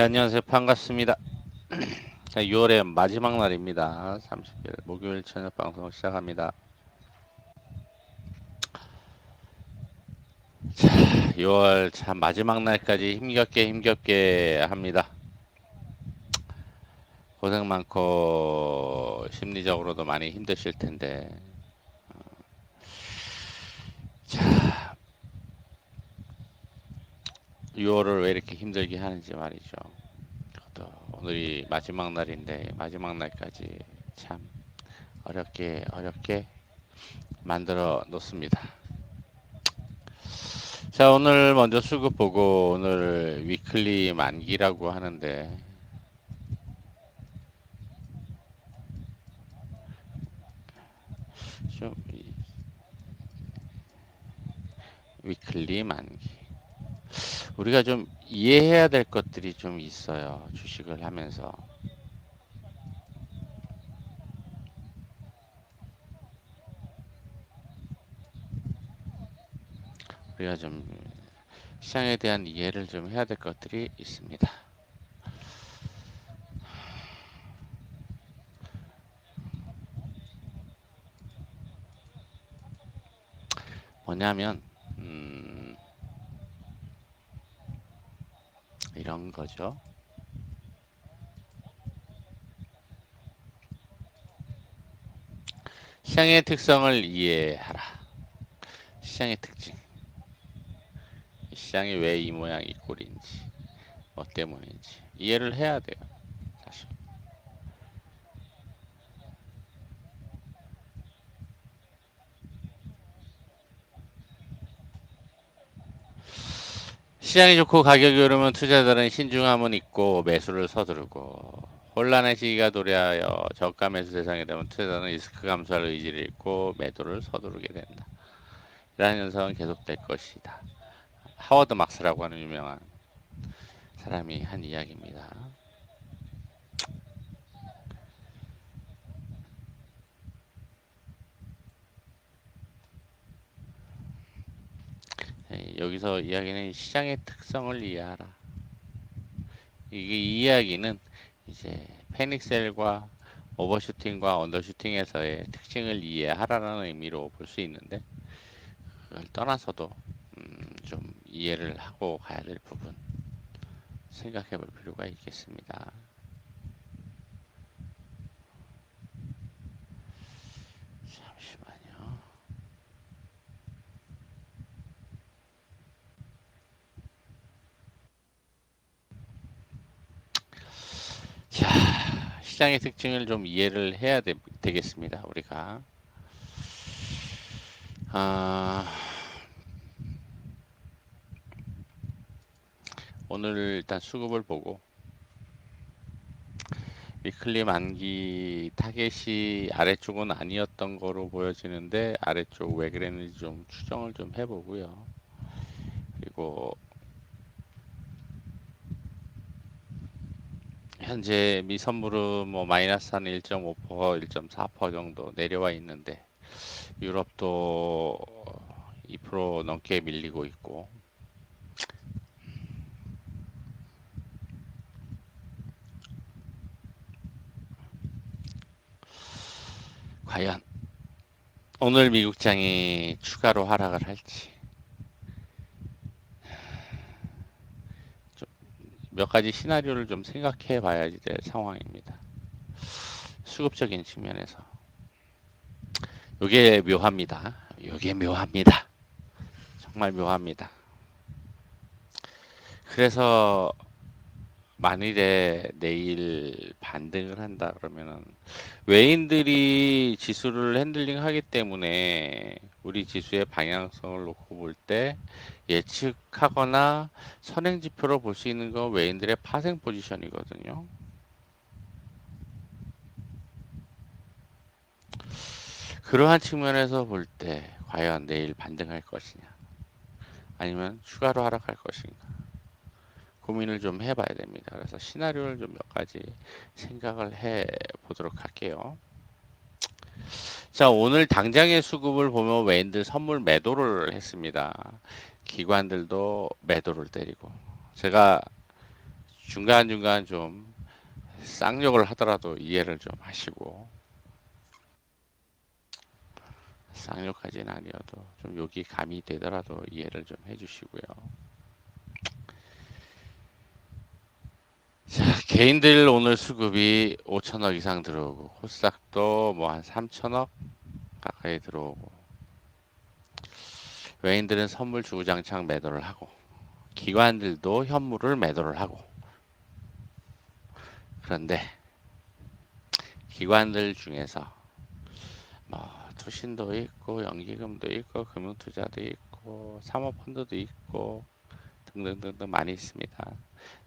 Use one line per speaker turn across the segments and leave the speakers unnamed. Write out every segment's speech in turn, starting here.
자, 안녕하세요. 반갑습니다. 자, 6월의 마지막 날입니다. 30일 목요일 저녁 방송 시작합니다. 자, 6월 참 마지막 날까지 힘겹게 합니다. 고생 많고 심리적으로도 많이 힘드실 텐데. 자, 6월을 왜 이렇게 힘들게 하는지 말이죠. 또 오늘이 마지막 날인데 마지막 날까지 참 어렵게 만들어 놓습니다. 자, 오늘 먼저 수급 보고 오늘 위클리 만기라고 하는데 좀 위클리 만기 우리가 좀 이해해야 될 것들이 좀 있어요. 주식을 하면서 우리가 좀 시장에 대한 이해를 좀 해야 될 것들이 있습니다. 뭐냐면 이런 거죠. 시장의 특성을 이해하라. 시장의 특징. 시장이 왜 이 모양 이 꼴인지, 뭐 때문인지 이해를 해야 돼요. 사실. 시장이 좋고 가격이 오르면 투자자들은 신중함은 있고 매수를 서두르고 혼란의 시기가 도래하여 저가 매수 대상이 되면 투자자는 리스크 감소할 의지를 잃고 매도를 서두르게 된다. 이러한 현상은 계속될 것이다. 하워드 막스라고 하는 유명한 사람이 한 이야기입니다. 여기서 이야기는 시장의 특성을 이해하라. 이 이야기는 이제 패닉셀과 오버슈팅과 언더슈팅에서의 특징을 이해하라는 의미로 볼 수 있는데 그걸 떠나서도 좀 이해를 하고 가야 될 부분 생각해 볼 필요가 있겠습니다. 잠시만요. 자, 시장의 특징을 좀 이해를 해야 되겠습니다. 우리가 오늘 일단 수급을 보고 위클리 만기 타겟이 아래쪽은 아니었던 거로 보여지는데 아래쪽 왜 그랬는지 좀 추정을 좀 해보고요. 그리고 현재 미 선물은 뭐 마이너스 한 1.5%, 1.4% 정도 내려와 있는데 유럽도 2% 넘게 밀리고 있고 과연 오늘 미국장이 추가로 하락을 할지 몇 가지 시나리오를 좀 생각해 봐야지 될 상황입니다. 수급적인 측면에서 요게 묘합니다. 요게 묘합니다. 정말 묘합니다. 그래서 만일에 내일 반등을 한다 그러면은 외인들이 지수를 핸들링 하기 때문에 우리 지수의 방향성을 놓고 볼 때 예측하거나 선행지표로 볼 수 있는 건 외인들의 파생 포지션이거든요. 그러한 측면에서 볼 때 과연 내일 반등할 것이냐 아니면 추가로 하락할 것인가 고민을 좀 해봐야 됩니다. 그래서 시나리오를 좀 몇 가지 생각을 해 보도록 할게요. 자, 오늘 당장의 수급을 보면 외인들 선물 매도를 했습니다. 기관들도 매도를 때리고 제가 중간중간 좀 쌍욕을 하더라도 이해를 좀 하시고, 쌍욕까지는 아니어도 좀 욕이 감이 되더라도 이해를 좀 해주시고요. 자, 개인들 오늘 수급이 5천억 이상 들어오고, 코스닥도 뭐 한 3천억 가까이 들어오고, 외인들은 선물 주구장창 매도를 하고, 기관들도 현물을 매도를 하고. 그런데 기관들 중에서 뭐 투신도 있고 연기금도 있고 금융투자도 있고 사모펀드도 있고 등등등등 많이 있습니다.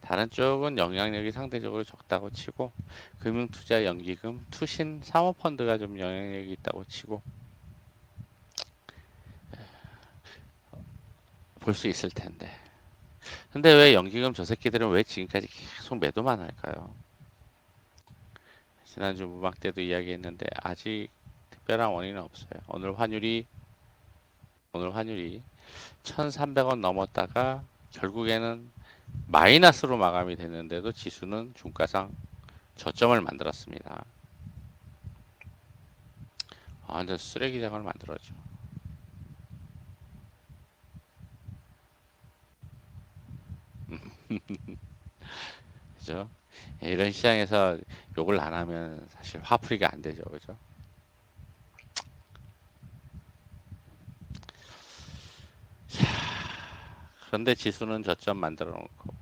다른 쪽은 영향력이 상대적으로 적다고 치고 금융투자, 연기금, 투신, 사모펀드가 좀 영향력이 있다고 치고 볼 수 있을 텐데. 근데 왜 연기금 저 새끼들은 왜 지금까지 계속 매도만 할까요? 지난주 무방 때도 이야기했는데 아직 특별한 원인은 없어요. 오늘 환율이 1,300원 넘었다가 결국에는 마이너스로 마감이 됐는데도 지수는 중가상 저점을 만들었습니다. 완전 쓰레기장을 만들었죠. 그죠? 이런 시장에서 욕을 안 하면 사실 화풀이가 안 되죠. 그죠? 그런데 지수는 저점 만들어 놓고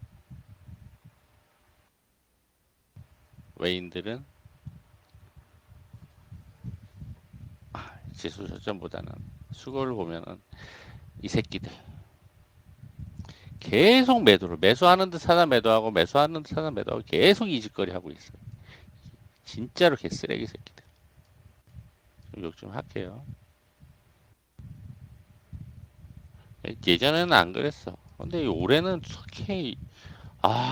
외인들은 지수 저점보다는 수급을 보면은 이 새끼들 계속 매수하는 듯 사다 매도하고 매수하는 듯 사다 매도하고 계속 이직거리 하고 있어요. 진짜로 개쓰레기 새끼들. 욕 좀 할게요. 예전에는 안 그랬어. 근데 올해는 특히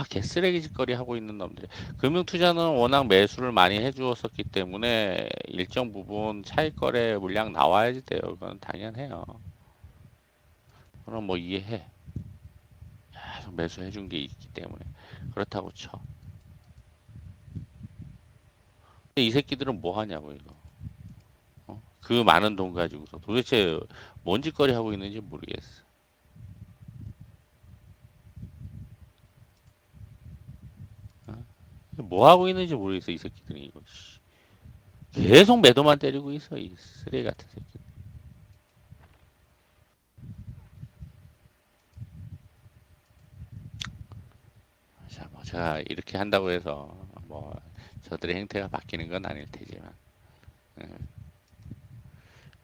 개쓰레기 짓거리 하고 있는 놈들. 금융투자는 워낙 매수를 많이 해주었었기 때문에 일정 부분 차익거래 물량 나와야지 돼요. 그건 당연해요. 그럼 뭐 이해해. 계속 매수해준 게 있기 때문에 그렇다고 쳐. 근데 이 새끼들은 뭐 하냐고 이거. 그 많은 돈 가지고서 도대체 뭔 짓거리 하고 있는지 모르겠어. 뭐 하고 있는지 모르겠어 이 새끼들이 이거. 계속 매도만 때리고 있어 이 쓰레기 같은 새끼. 자, 뭐 제가 이렇게 한다고 해서 뭐 저들의 행태가 바뀌는 건 아닐 테지만.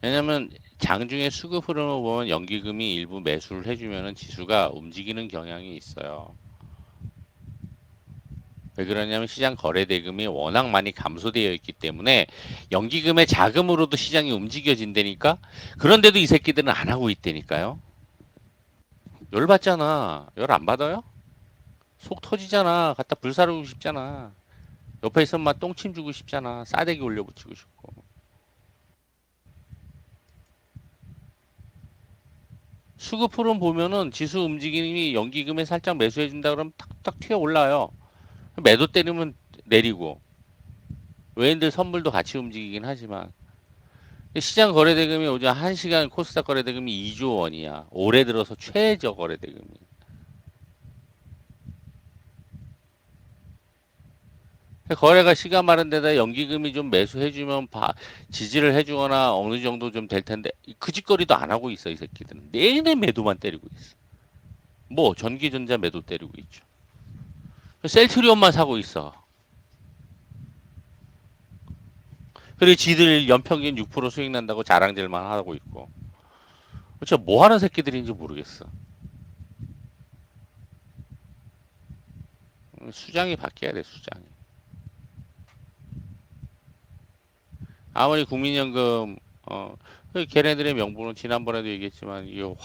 왜냐면 장중에 수급 흐름을 보면 연기금이 일부 매수를 해주면은 지수가 움직이는 경향이 있어요. 왜 그러냐면 시장 거래 대금이 워낙 많이 감소되어 있기 때문에 연기금의 자금으로도 시장이 움직여진다니까. 그런데도 이 새끼들은 안 하고 있다니까요. 열 받잖아. 열 안 받아요? 속 터지잖아. 갖다 불사르고 싶잖아. 옆에 있으면 막 똥침 주고 싶잖아. 싸대기 올려붙이고 싶고. 수급 흐름 보면은 지수 움직임이 연기금에 살짝 매수해준다 그러면 탁탁 튀어 올라요. 매도 때리면 내리고. 외인들 선물도 같이 움직이긴 하지만. 시장 거래대금이 오전 1시간 코스닥 거래대금이 2조 원이야. 올해 들어서 최저 거래대금이. 거래가 시간 많은 데다 연기금이 좀 매수해주면 지지를 해주거나 어느 정도 좀 될 텐데 그 짓거리도 안 하고 있어 이 새끼들은. 내내 매도만 때리고 있어. 뭐 전기전자 매도 때리고 있죠. 셀트리온만 사고 있어. 그리고 지들 연평균 6% 수익 난다고 자랑질만 하고 있고. 진짜 뭐 하는 새끼들인지 모르겠어. 수장이 바뀌어야 돼 수장이. 아무리 국민연금 걔네들의 명분은 지난번에도 얘기했지만 이거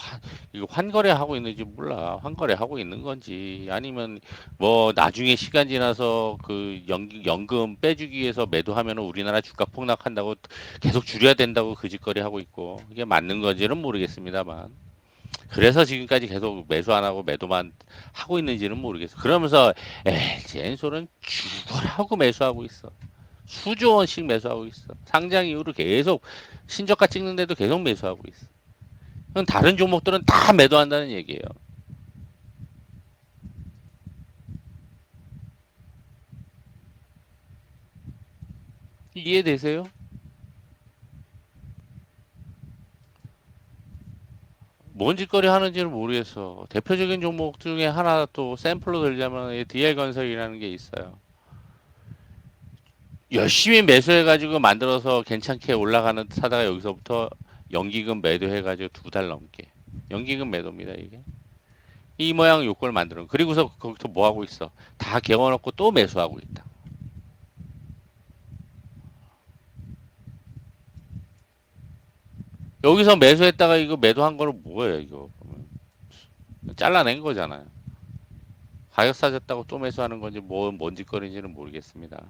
환거래 하고 있는지 몰라. 환거래 하고 있는 건지 아니면 뭐 나중에 시간 지나서 그 연금 빼주기 위해서 매도하면 우리나라 주가 폭락한다고 계속 줄여야 된다고 그 짓거리 하고 있고 이게 맞는 건지는 모르겠습니다만 그래서 지금까지 계속 매수 안 하고 매도만 하고 있는지는 모르겠어. 그러면서 LG 엔솔은 죽어라 하고 매수하고 있어. 수조 원씩 매수하고 있어. 상장 이후로 계속 신저가 찍는데도 계속 매수하고 있어. 그럼 다른 종목들은 다 매도한다는 얘기예요. 이해되세요? 뭔 짓거리 하는지를 모르겠어. 대표적인 종목 중에 하나 또 샘플로 들자면 DL건설이라는 게 있어요. 열심히 매수해가지고 만들어서 괜찮게 올라가는 듯 하다가 여기서부터 연기금 매도해가지고 2달 넘게. 연기금 매도입니다, 이게. 이 모양 요걸 만들어. 그리고서 거기서 뭐 하고 있어? 다 개워놓고 또 매수하고 있다. 여기서 매수했다가 이거 매도한 거는 뭐예요, 이거? 잘라낸 거잖아요. 가격 싸졌다고 또 매수하는 건지 뭔 짓거리인지는 모르겠습니다.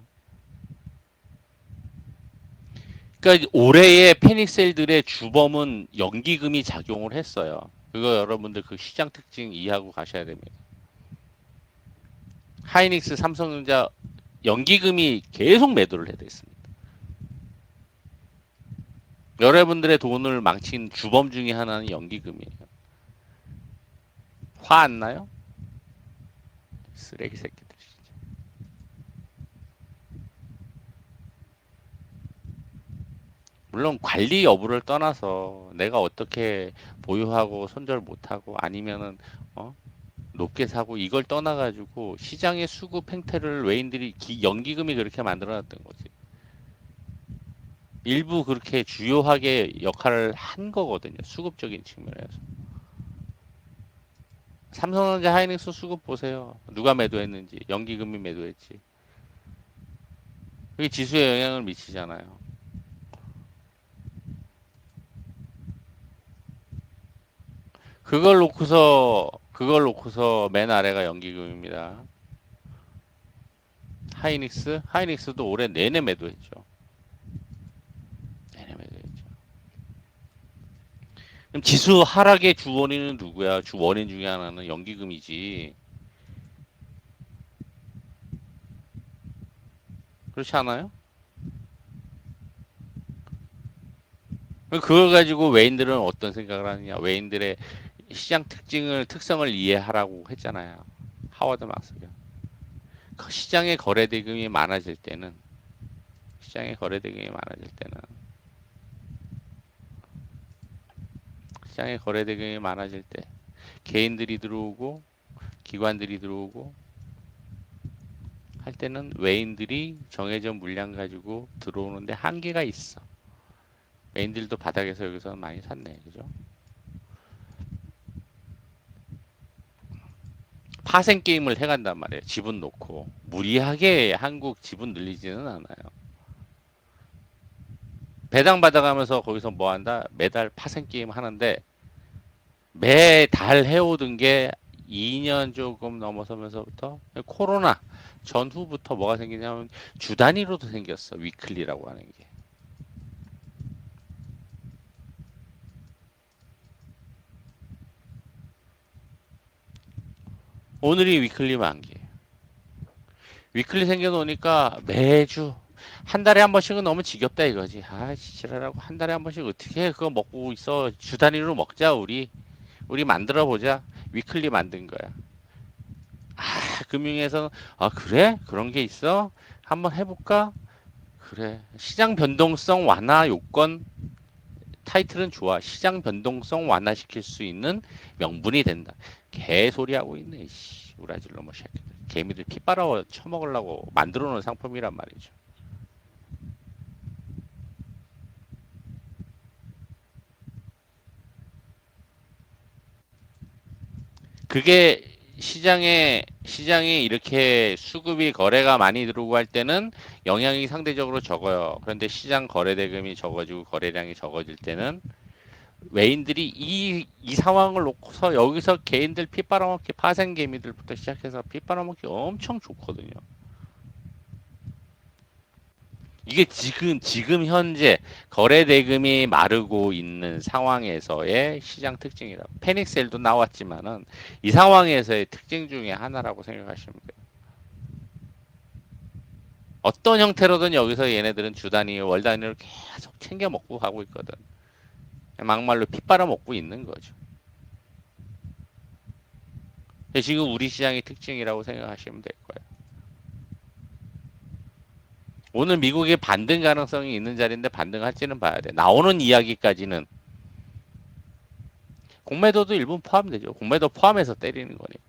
그러니까 올해의 페닉셀들의 주범은 연기금이 작용을 했어요. 그거 여러분들 그 시장 특징 이해하고 가셔야 됩니다. 하이닉스, 삼성전자 연기금이 계속 매도를 해댔습니다. 여러분들의 돈을 망친 주범 중에 하나는 연기금이에요. 화 안 나요? 쓰레기 새끼들. 물론 관리 여부를 떠나서 내가 어떻게 보유하고 손절 못하고 아니면은 높게 사고 이걸 떠나가지고 시장의 수급 행태를 외인들이 연기금이 그렇게 만들어놨던 거지. 일부 그렇게 주요하게 역할을 한 거거든요. 수급적인 측면에서. 삼성전자 하이닉스 수급 보세요. 누가 매도했는지. 연기금이 매도했지. 그게 지수에 영향을 미치잖아요. 그걸 놓고서 맨 아래가 연기금입니다. 하이닉스도 올해 내내 매도했죠. 내내 매도했죠. 그럼 지수 하락의 주 원인은 누구야? 주 원인 중에 하나는 연기금이지. 그렇지 않아요? 그걸 가지고 외인들은 어떤 생각을 하느냐? 외인들의 시장 특성을 이해하라고 했잖아요. 하워드 마스가. 그 시장의 거래대금이 많아질 때, 개인들이 들어오고, 기관들이 들어오고, 할 때는 외인들이 정해진 물량 가지고 들어오는데 한계가 있어. 외인들도 바닥에서 여기서 많이 샀네. 그죠? 파생 게임을 해간단 말이에요. 지분 놓고. 무리하게 한국 지분 늘리지는 않아요. 배당 받아가면서 거기서 뭐 한다? 매달 파생 게임 하는데 매달 해오던 게 2년 조금 넘어서면서부터 코로나 전후부터 뭐가 생기냐면 주 단위로도 생겼어. 위클리라고 하는 게. 오늘이 위클리 만기. 위클리 생겨놓으니까 매주 한 달에 한 번씩은 너무 지겹다 이거지. 아, 지랄하고 한 달에 한 번씩 어떻게 해? 그거 먹고 있어. 주 단위로 먹자 우리 만들어 보자. 위클리 만든 거야. 아, 금융에서는 아 그래? 그런 게 있어? 한번 해볼까? 그래. 시장 변동성 완화 요건 타이틀은 좋아. 시장 변동성 완화시킬 수 있는 명분이 된다. 개소리 하고 있네. 씨, 우라질 놈의 새끼들. 개미들 피 빨아 처먹으려고 만들어 놓은 상품이란 말이죠. 그게 시장이 이렇게 수급이 거래가 많이 들어오고 할 때는 영향이 상대적으로 적어요. 그런데 시장 거래 대금이 적어지고 거래량이 적어질 때는 외인들이 이 상황을 놓고서 여기서 개인들 피 빨아먹기 파생개미들부터 시작해서 피 빨아먹기 엄청 좋거든요. 이게 지금 현재 거래 대금이 마르고 있는 상황에서의 시장 특징이라고. 패닉셀도 나왔지만은 이 상황에서의 특징 중에 하나라고 생각하시면 돼요. 어떤 형태로든 여기서 얘네들은 주 단위, 월 단위로 계속 챙겨 먹고 가고 있거든. 막말로 피 빨아 먹고 있는 거죠. 지금 우리 시장의 특징이라고 생각하시면 될 거예요. 오늘 미국이 반등 가능성이 있는 자리인데 반등할지는 봐야 돼. 나오는 이야기까지는 공매도도 일부 포함되죠. 공매도 포함해서 때리는 거니까.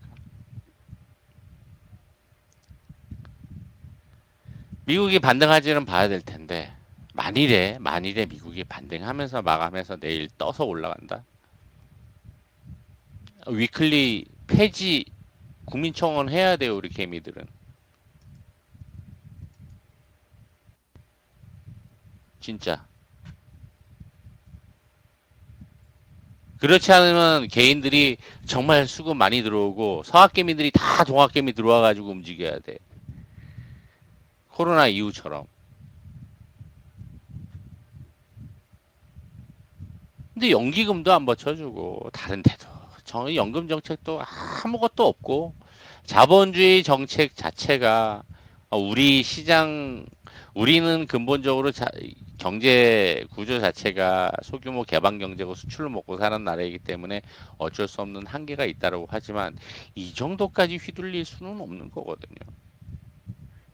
미국이 반등할지는 봐야 될 텐데 만일에 미국이 반등하면서 마감해서 내일 떠서 올라간다. 위클리 폐지 국민청원 해야 돼요. 우리 개미들은. 진짜. 그렇지 않으면 개인들이 정말 수급 많이 들어오고 서학개미들이 다 동학개미 들어와가지고 움직여야 돼. 코로나 이후처럼. 근데 연기금도 안 받쳐주고 다른 데도 연금 정책도 아무것도 없고 자본주의 정책 자체가 우리 시장 우리는 근본적으로 경제 구조 자체가 소규모 개방 경제고 수출로 먹고 사는 나라이기 때문에 어쩔 수 없는 한계가 있다고 하지만 이 정도까지 휘둘릴 수는 없는 거거든요.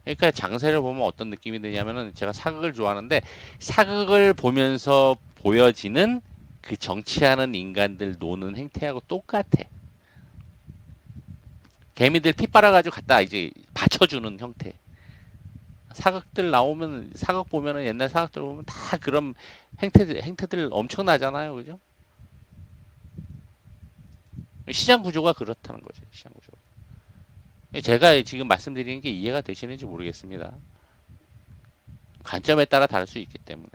그러니까 장세를 보면 어떤 느낌이 드냐면은 제가 사극을 좋아하는데 사극을 보면서 보여지는 그 정치하는 인간들 노는 행태하고 똑같아. 개미들 피 빨아가지고 갖다 이제 받쳐주는 형태. 사극들 나오면 사극 보면은 옛날 사극들 보면 다 그런 행태들 엄청나잖아요, 그죠? 시장 구조가 그렇다는 거죠, 시장 구조. 제가 지금 말씀드리는 게 이해가 되시는지 모르겠습니다. 관점에 따라 다를 수 있기 때문에.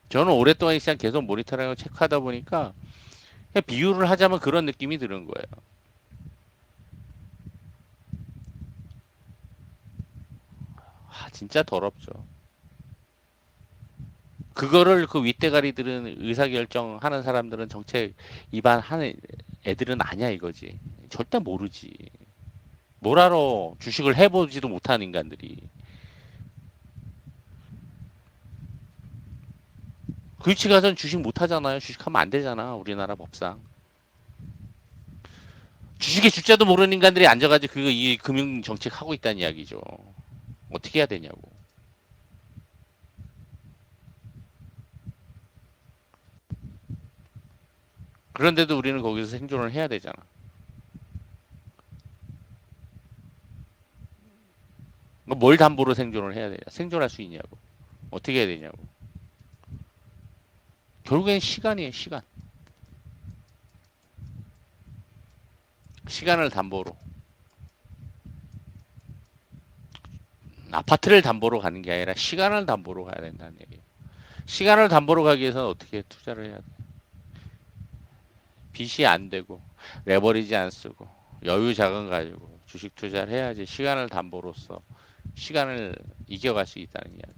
저는 오랫동안 이 시장 계속 모니터링하고 체크하다 보니까 그냥 비유를 하자면 그런 느낌이 드는 거예요. 진짜 더럽죠. 그거를 그 윗대가리들은 의사결정하는 사람들은 정책 위반하는 애들은 아니야 이거지. 절대 모르지. 뭘 알아. 주식을 해보지도 못하는 인간들이. 그 위치 가서는 주식 못하잖아요. 주식하면 안 되잖아. 우리나라 법상. 주식의 주자도 모르는 인간들이 앉아가지고 이 금융정책 하고 있다는 이야기죠. 어떻게 해야 되냐고. 그런데도 우리는 거기서 생존을 해야 되잖아. 뭘 담보로 생존을 해야 되냐? 생존할 수 있냐고. 어떻게 해야 되냐고. 결국엔 시간이에요, 시간. 시간을 담보로. 아파트를 담보로 가는 게 아니라 시간을 담보로 가야 된다는 얘기예요. 시간을 담보로 가기 위해서는 어떻게 투자를 해야 돼? 빚이 안 되고, 레버리지 안 쓰고, 여유 자금 가지고 주식 투자를 해야지 시간을 담보로서 시간을 이겨갈 수 있다는 이야기.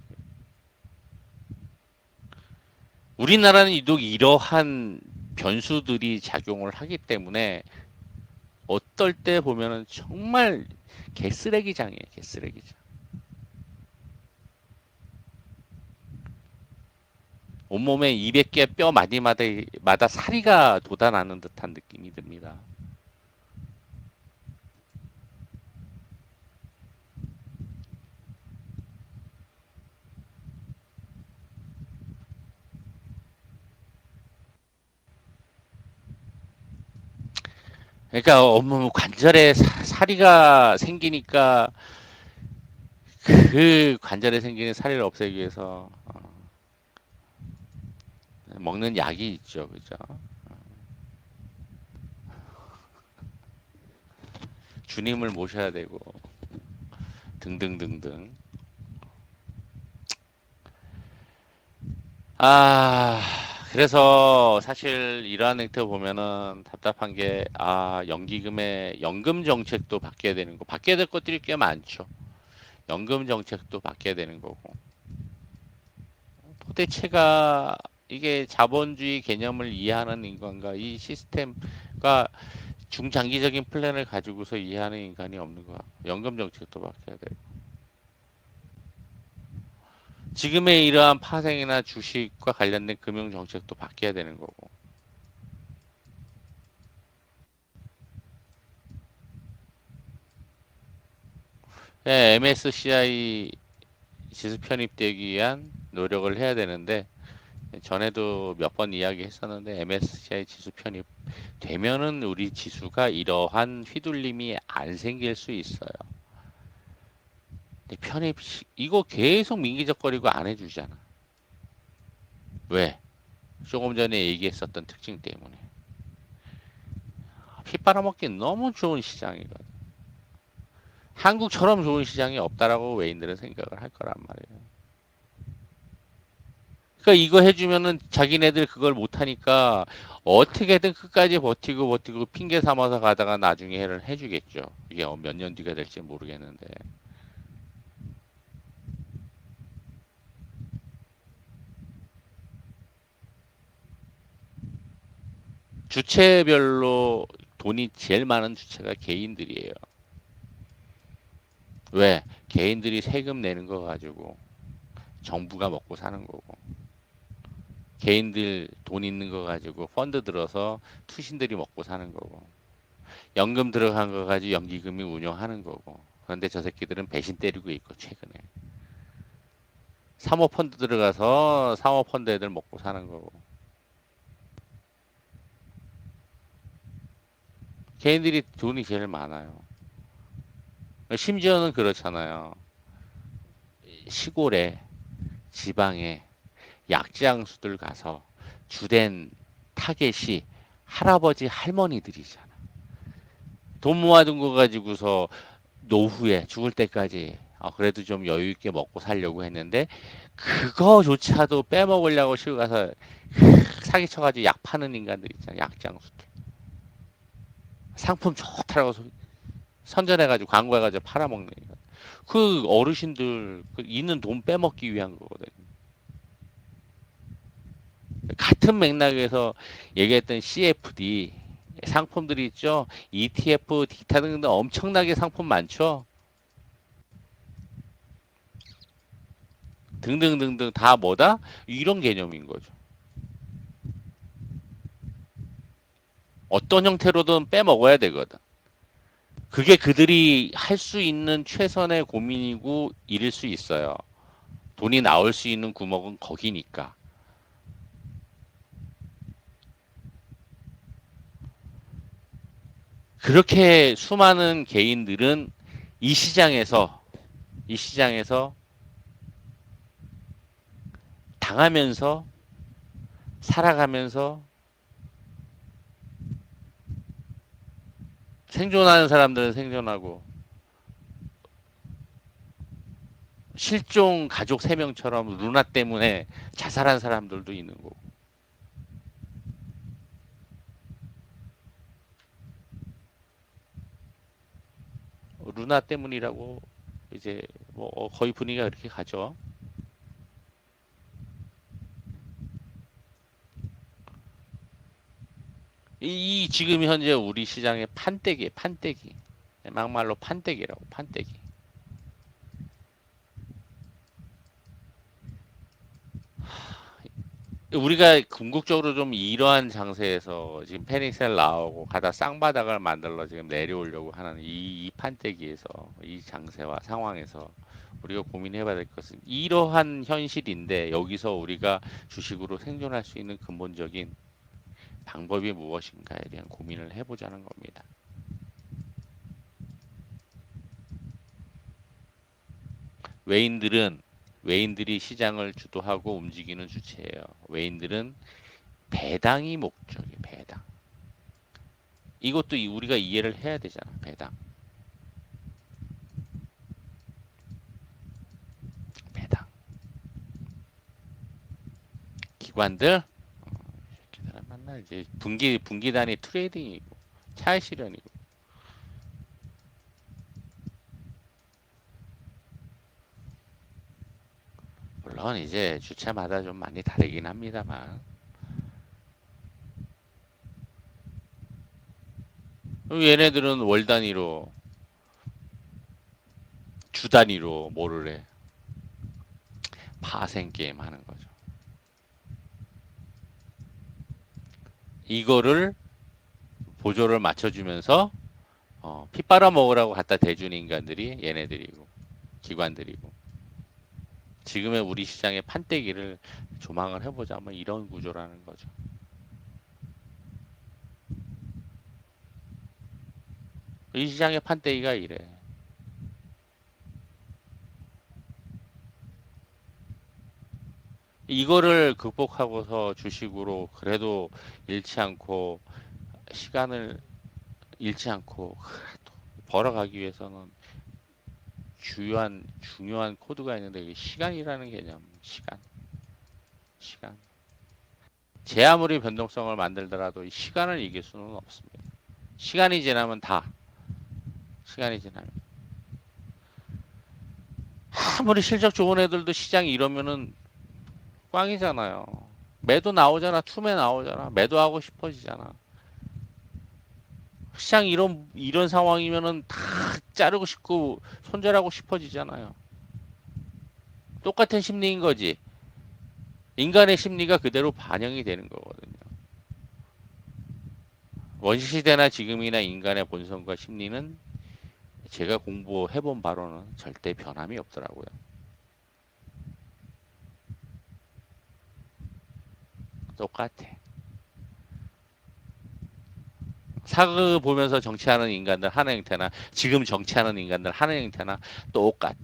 우리나라는 유독 이러한 변수들이 작용을 하기 때문에 어떨 때 보면은 정말 개쓰레기장이에요, 개쓰레기장. 온몸에 200개 뼈 마디마다 사리가 돋아나는 듯한 느낌이 듭니다. 그러니까 온몸 관절에 사리가 생기니까 그 관절에 생기는 사리를 없애기 위해서 먹는 약이 있죠, 그죠? 주님을 모셔야 되고 등등등등. 아, 그래서 사실 이러한 행태 보면은 답답한 게, 아, 연기금의 연금 정책도 바뀌어야 되는 거, 바뀌어야 될 것들이 꽤 많죠. 연금 정책도 바뀌어야 되는 거고. 도대체가 이게 자본주의 개념을 이해하는 인간과 이 시스템과 중장기적인 플랜을 가지고서 이해하는 인간이 없는 거야. 연금 정책도 바뀌어야 돼. 지금의 이러한 파생이나 주식과 관련된 금융 정책도 바뀌어야 되는 거고. MSCI 지수 편입되기 위한 노력을 해야 되는데, 전에도 몇 번 이야기했었는데 MSCI 지수 편입 되면은 우리 지수가 이러한 휘둘림이 안 생길 수 있어요. 근데 편입 이거 계속 민기적거리고 안 해주잖아. 왜? 조금 전에 얘기했었던 특징 때문에. 피 빨아먹기 너무 좋은 시장이거든. 한국처럼 좋은 시장이 없다라고 외인들은 생각을 할 거란 말이에요. 그러니까 이거 해주면은 자기네들 그걸 못하니까 어떻게든 끝까지 버티고 버티고 핑계 삼아서 가다가 나중에 해를 해주겠죠. 이게 몇 년 뒤가 될지 모르겠는데. 주체별로 돈이 제일 많은 주체가 개인들이에요. 왜? 개인들이 세금 내는 거 가지고 정부가 먹고 사는 거고. 개인들 돈 있는 거 가지고 펀드 들어서 투신들이 먹고 사는 거고. 연금 들어간 거 가지고 연기금이 운영하는 거고. 그런데 저 새끼들은 배신 때리고 있고 최근에. 사모펀드 들어가서 사모펀드 애들 먹고 사는 거고. 개인들이 돈이 제일 많아요. 심지어는 그렇잖아요. 시골에 지방에 약장수들 가서 주된 타겟이 할아버지 할머니들이잖아. 돈 모아둔 거 가지고서 노후에 죽을 때까지 그래도 좀 여유 있게 먹고 살려고 했는데 그거조차도 빼먹으려고 시골 가서 사기쳐가지고 약 파는 인간들 있잖아. 약장수들. 상품 좋다라고 선전해가지고 광고해가지고 팔아먹는 인간. 그 어르신들 그 있는 돈 빼먹기 위한 거거든. 같은 맥락에서 얘기했던 CFD 상품들이 있죠. ETF, 기타 등등 엄청나게 상품 많죠. 등등등등 다 뭐다? 이런 개념인 거죠. 어떤 형태로든 빼먹어야 되거든. 그게 그들이 할 수 있는 최선의 고민이고 일일 수 있어요. 돈이 나올 수 있는 구멍은 거기니까. 그렇게 수많은 개인들은 이 시장에서 이 시장에서 당하면서 살아가면서 생존하는 사람들은 생존하고 실종 가족 3명처럼 루나 때문에 자살한 사람들도 있는 거고. 루나 때문이라고 이제 뭐 거의 분위기가 그렇게 가죠. 이 지금 현재 우리 시장의 판때기, 판때기. 막말로 판때기라고, 판때기. 우리가 궁극적으로 좀 이러한 장세에서 지금 패닉셀 나오고 가다 쌍바닥을 만들러 지금 내려오려고 하는 이 판때기에서 이 장세와 상황에서 우리가 고민해 봐야 될 것은 이러한 현실인데 여기서 우리가 주식으로 생존할 수 있는 근본적인 방법이 무엇인가에 대한 고민을 해보자는 겁니다. 외인들은 외인들이 시장을 주도하고 움직이는 주체예요. 외인들은 배당이 목적이에요. 배당. 이것도 우리가 이해를 해야 되잖아. 배당. 배당. 기관들 아니잖아. 이제 분기단위 트레이딩이고 차익 실현이고. 물론 이제 주체마다 좀 많이 다르긴 합니다만 얘네들은 월 단위로 주 단위로 뭐를 해. 파생 게임 하는 거죠. 이거를 보조를 맞춰주면서 피 빨아먹으라고 갖다 대주는 인간들이 얘네들이고 기관들이고 지금의 우리 시장의 판때기를 조망을 해보자면 이런 구조라는 거죠. 이 시장의 판때기가 이래. 이거를 극복하고서 주식으로 그래도 잃지 않고 시간을 잃지 않고 벌어가기 위해서는 중요한 코드가 있는데 이게 시간이라는 개념, 시간. 제 아무리 변동성을 만들더라도 이 시간을 이길 수는 없습니다. 시간이 지나면 시간이 지나면 아무리 실적 좋은 애들도 시장이 이러면은 꽝이잖아요. 매도 나오잖아, 투매 나오잖아, 매도하고 싶어지잖아. 시장 이런 상황이면은 다 자르고 싶고 손절하고 싶어지잖아요. 똑같은 심리인 거지. 인간의 심리가 그대로 반영이 되는 거거든요. 원시시대나 지금이나 인간의 본성과 심리는 제가 공부해본 바로는 절대 변함이 없더라고요. 똑같아. 사극 보면서 정치하는 인간들 하는 형태나 지금 정치하는 인간들 하는 형태나 똑같아.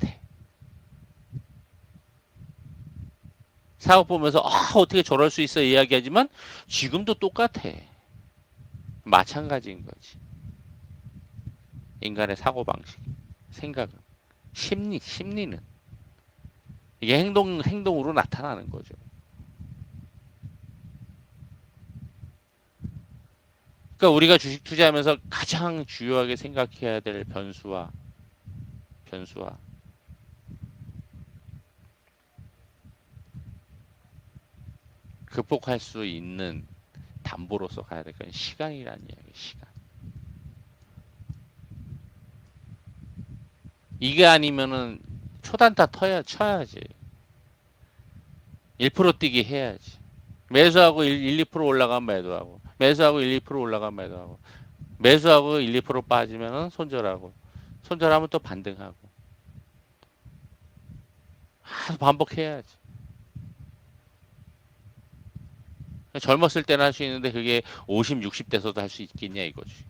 사극 보면서 어떻게 저럴 수 있어 이야기하지만 지금도 똑같아. 마찬가지인 거지. 인간의 사고방식, 생각은, 심리는 이게 행동으로 나타나는 거죠. 그러니까 우리가 주식 투자하면서 가장 주요하게 생각해야 될 변수와 극복할 수 있는 담보로서 가야 될 건 시간이라는 이야기, 시간. 이게 아니면은 초단타 쳐야지. 1% 뛰기 해야지. 매수하고 2% 올라가면 매도하고, 매수하고 2% 올라가면 매도하고, 매수하고 2% 빠지면은 손절하고, 손절하면 또 반등하고. 반복해야지. 젊었을 때는 할 수 있는데 그게 50, 60대서도 할 수 있겠냐 이거지.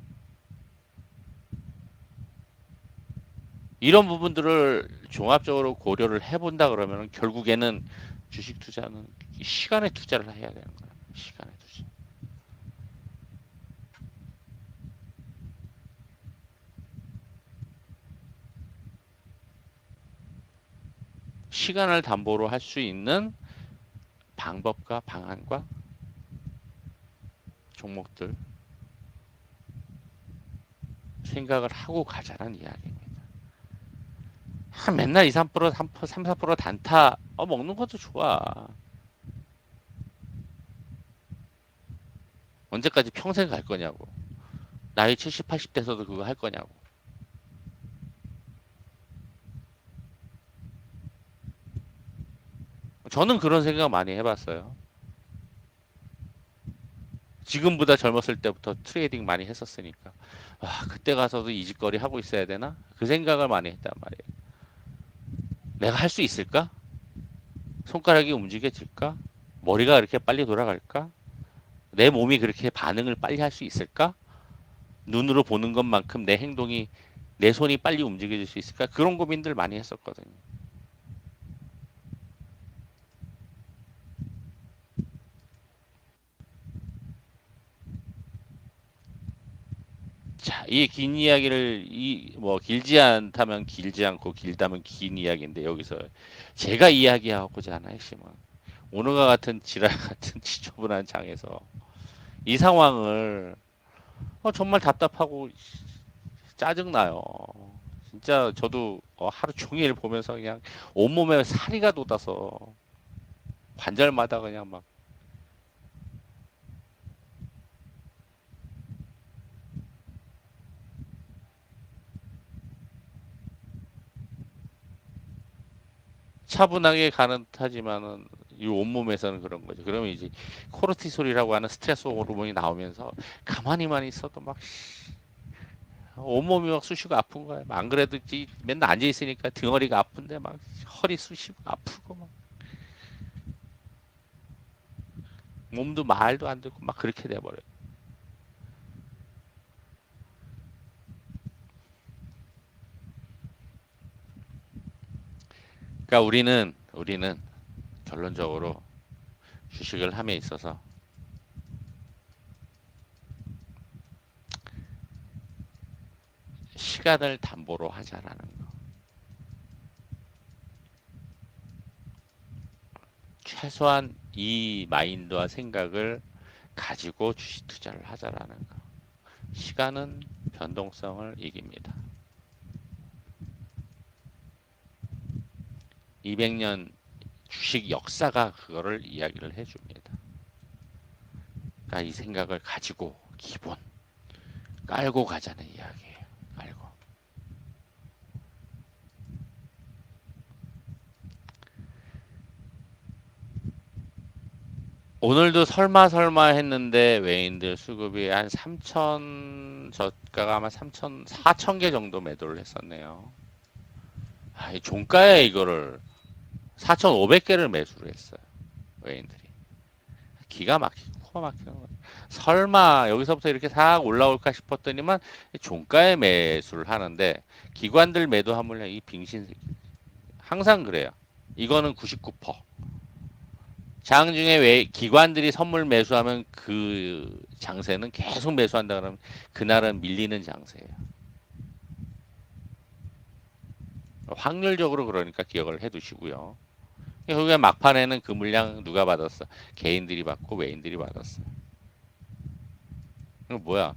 이런 부분들을 종합적으로 고려를 해본다 그러면 결국에는 주식 투자는 시간에 투자를 해야 되는 거야. 시간에 투자. 시간을 담보로 할 수 있는 방법과 방안과 종목들 생각을 하고 가자는 이야기입니다. 맨날 2, 3%, 3, 4% 단타 먹는 것도 좋아. 언제까지 평생 갈 거냐고. 나이 70, 80대서도 그거 할 거냐고. 저는 그런 생각 많이 해봤어요. 지금보다 젊었을 때부터 트레이딩 많이 했었으니까. 그때 가서도 이 짓거리 하고 있어야 되나? 그 생각을 많이 했단 말이에요. 내가 할 수 있을까? 손가락이 움직여질까? 머리가 그렇게 빨리 돌아갈까? 내 몸이 그렇게 반응을 빨리 할 수 있을까? 눈으로 보는 것만큼 내 행동이, 내 손이 빨리 움직여질 수 있을까? 그런 고민들 많이 했었거든요. 자, 이 긴 이야기를 뭐 길지 않다면 길지 않고 길다면 긴 이야기인데 여기서 제가 이야기하고자 하는 핵심은 오늘과 같은 지랄 같은 지저분한 장에서 이 상황을 정말 답답하고 짜증나요. 진짜 저도 하루 종일 보면서 그냥 온몸에 사리가 돋아서 관절마다 그냥 막 차분하게 가는 타지만은 이 온몸에서는 그런 거죠. 그러면 이제 코르티솔이라고 하는 스트레스 호르몬이 나오면서 가만히만 있어도 막 온몸이 막 쑤시고 아픈 거야. 안 그래도 맨날 앉아 있으니까 등허리가 아픈데 막 허리 쑤시고 아프고 막 몸도 말도 안 되고 막 그렇게 돼버려. 요 그러니까 우리는 결론적으로 주식을 함에 있어서 시간을 담보로 하자라는 거. 최소한 이 마인드와 생각을 가지고 주식 투자를 하자라는 거. 시간은 변동성을 이깁니다. 200년 주식 역사가 그거를 이야기를 해줍니다. 그러니까 이 생각을 가지고 기본 깔고 가자는 이야기예요. 깔고. 오늘도 설마 했는데 외인들 수급이 한 3천 저가가 아마 3천 4천 개 정도 매도를 했었네요. 이 종가에 이거를 4,500개를 매수를 했어요. 외인들이. 기가 막히고 코가 막히는 거예요. 설마 여기서부터 이렇게 싹 올라올까 싶었더니만 종가에 매수를 하는데 기관들 매도한 물량 이 빙신새끼. 항상 그래요. 이거는 99%. 장중에 왜 기관들이 선물 매수하면 그 장세는 계속 매수한다 그러면 그날은 밀리는 장세예요. 확률적으로 그러니까 기억을 해 두시고요. 결국에 막판에는 그 물량 누가 받았어? 개인들이 받고 외인들이 받았어. 이거 뭐야?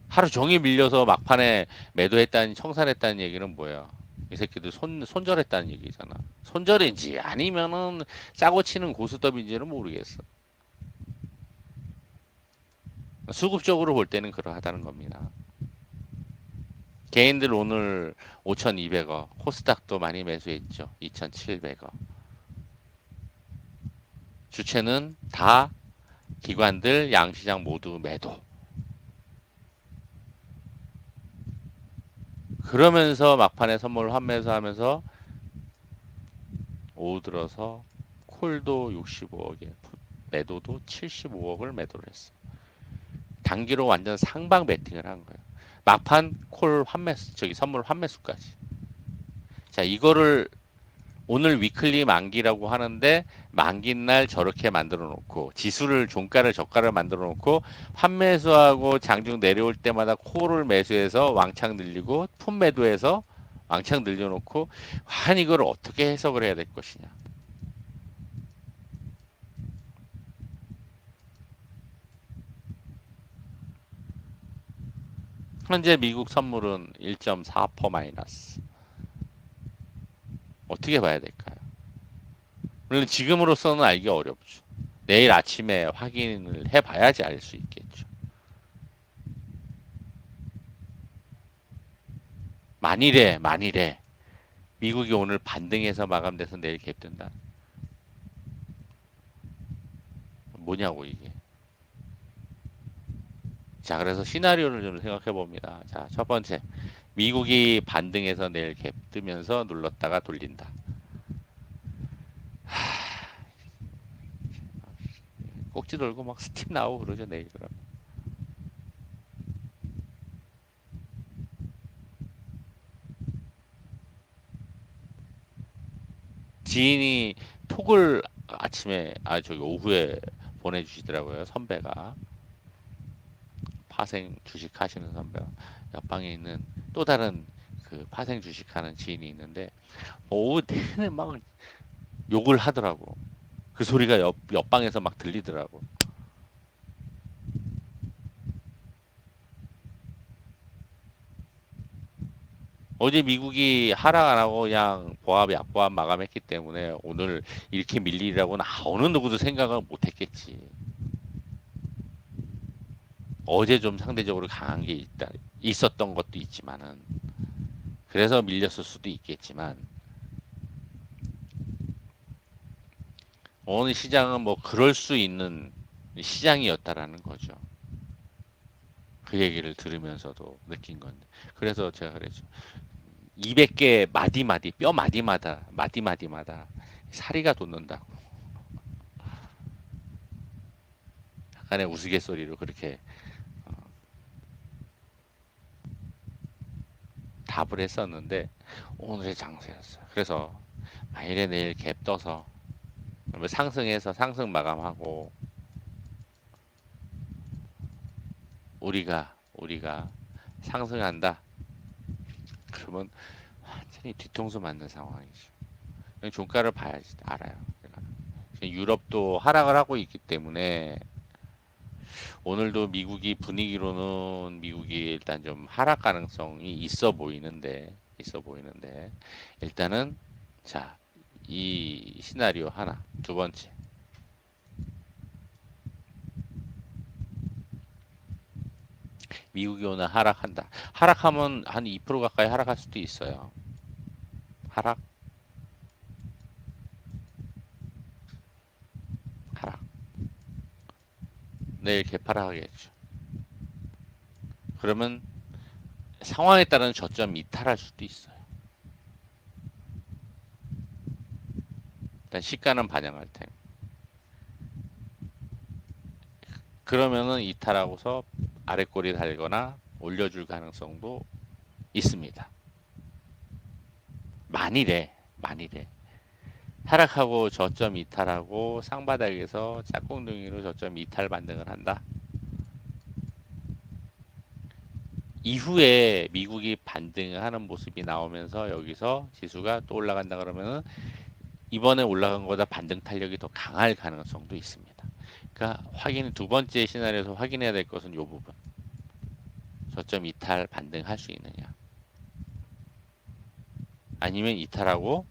하루 종일 밀려서 막판에 매도했다는 청산했다는 얘기는 뭐야? 이 새끼들 손절했다는 얘기잖아. 손절인지 아니면은 짜고 치는 고스톱인지는 모르겠어. 수급적으로 볼 때는 그러하다는 겁니다. 개인들 오늘 5,200억, 코스닥도 많이 매수했죠. 2,700억. 주체는 다 기관들, 양시장 모두 매도. 그러면서 막판에 선물 환매수하면서 오후 들어서 콜도 65억에 매도도 75억을 매도를 했어. 단기로 완전 상방 베팅을 한 거예요. 막판 콜 환매수, 저기 선물 환매수까지. 자, 이거를 오늘 위클리 만기라고 하는데 만기 날 저렇게 만들어 놓고 지수를 종가를 저가를 만들어 놓고 환매수하고 장중 내려올 때마다 콜을 매수해서 왕창 늘리고 품 매도해서 왕창 늘려놓고 한 이걸 어떻게 해석을 해야 될 것이냐. 현재 미국 선물은 1.4% 마이너스. 어떻게 봐야 될까요? 물론 지금으로서는 알기 어렵죠. 내일 아침에 확인을 해봐야지 알 수 있겠죠. 만일에 미국이 오늘 반등해서 마감돼서 내일 갭된다. 뭐냐고 이게. 자, 그래서 시나리오를 좀 생각해 봅니다. 자, 첫 번째. 미국이 반등해서 내일 갭 뜨면서 눌렀다가 돌린다. 꼭지 돌고 막 스팀 나오고 그러죠, 내일 그럼. 지인이 톡을 아침에, 저기 오후에 보내주시더라고요, 선배가. 파생 주식 하시는 선배가. 옆방에 있는 또 다른 그 파생 주식 하는 지인이 있는데, 오후 내내 막 욕을 하더라고. 그 소리가 옆방에서 막 들리더라고. 어제 미국이 하락 안 하고 그냥 보합 약보합 마감했기 때문에 오늘 이렇게 밀리라고는 어느 누구도 생각을 못 했겠지. 어제 좀 상대적으로 강한 게 있었던 것도 있지만은 그래서 밀렸을 수도 있겠지만 오늘 시장은 뭐 그럴 수 있는 시장이었다라는 거죠. 그 얘기를 들으면서도 느낀 건데. 그래서 제가 그랬죠. 200개 마디마디 뼈 마디마디마다 사리가 돋는다고. 약간의 우스갯소리로 그렇게 답을 했었는데 오늘의 장세였어요. 그래서 만일에 내일 갭 떠서 상승해서 상승 마감하고 우리가 상승한다. 그러면 완전히 뒤통수 맞는 상황이죠. 종가를 봐야지 알아요. 유럽도 하락을 하고 있기 때문에 오늘도 미국이 분위기로는 미국이 일단 좀 하락 가능성이 있어 보이는데 일단은 자, 이 시나리오 하나, 두 번째. 미국이 오늘 하락한다. 하락하면 한 2% 가까이 하락할 수도 있어요. 하락, 하락. 내일 개파락하겠죠. 그러면 상황에 따른 저점 이탈할 수도 있어요. 일단 시가는 반영할 테니. 그러면은 이탈하고서 아래꼬리 달거나 올려줄 가능성도 있습니다. 만일에 하락하고 저점 이탈하고 상바닥에서 짝꿍둥이로 저점 이탈 반등을 한다. 이후에 미국이 반등을 하는 모습이 나오면서 여기서 지수가 또 올라간다 그러면은 이번에 올라간 거보다 반등 탄력이 더 강할 가능성도 있습니다. 그러니까 두 번째 시나리오에서 확인해야 될 것은 이 부분. 저점 이탈 반등할 수 있느냐. 아니면 이탈하고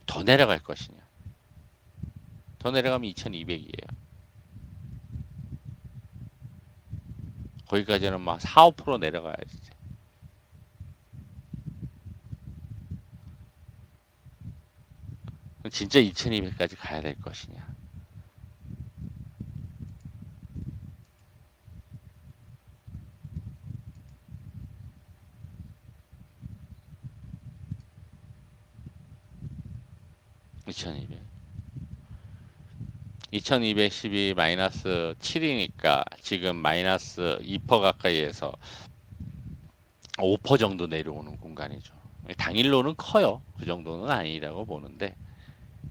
더 내려갈 것이냐. 더 내려가면 2200이에요. 거기까지는 막 4, 5% 내려가야지. 진짜 2200까지 가야 될 것이냐. 2200. 2210이 마이너스 7이니까 지금 마이너스 2% 가까이에서 5% 정도 내려오는 공간이죠. 당일로는 커요. 그 정도는 아니라고 보는데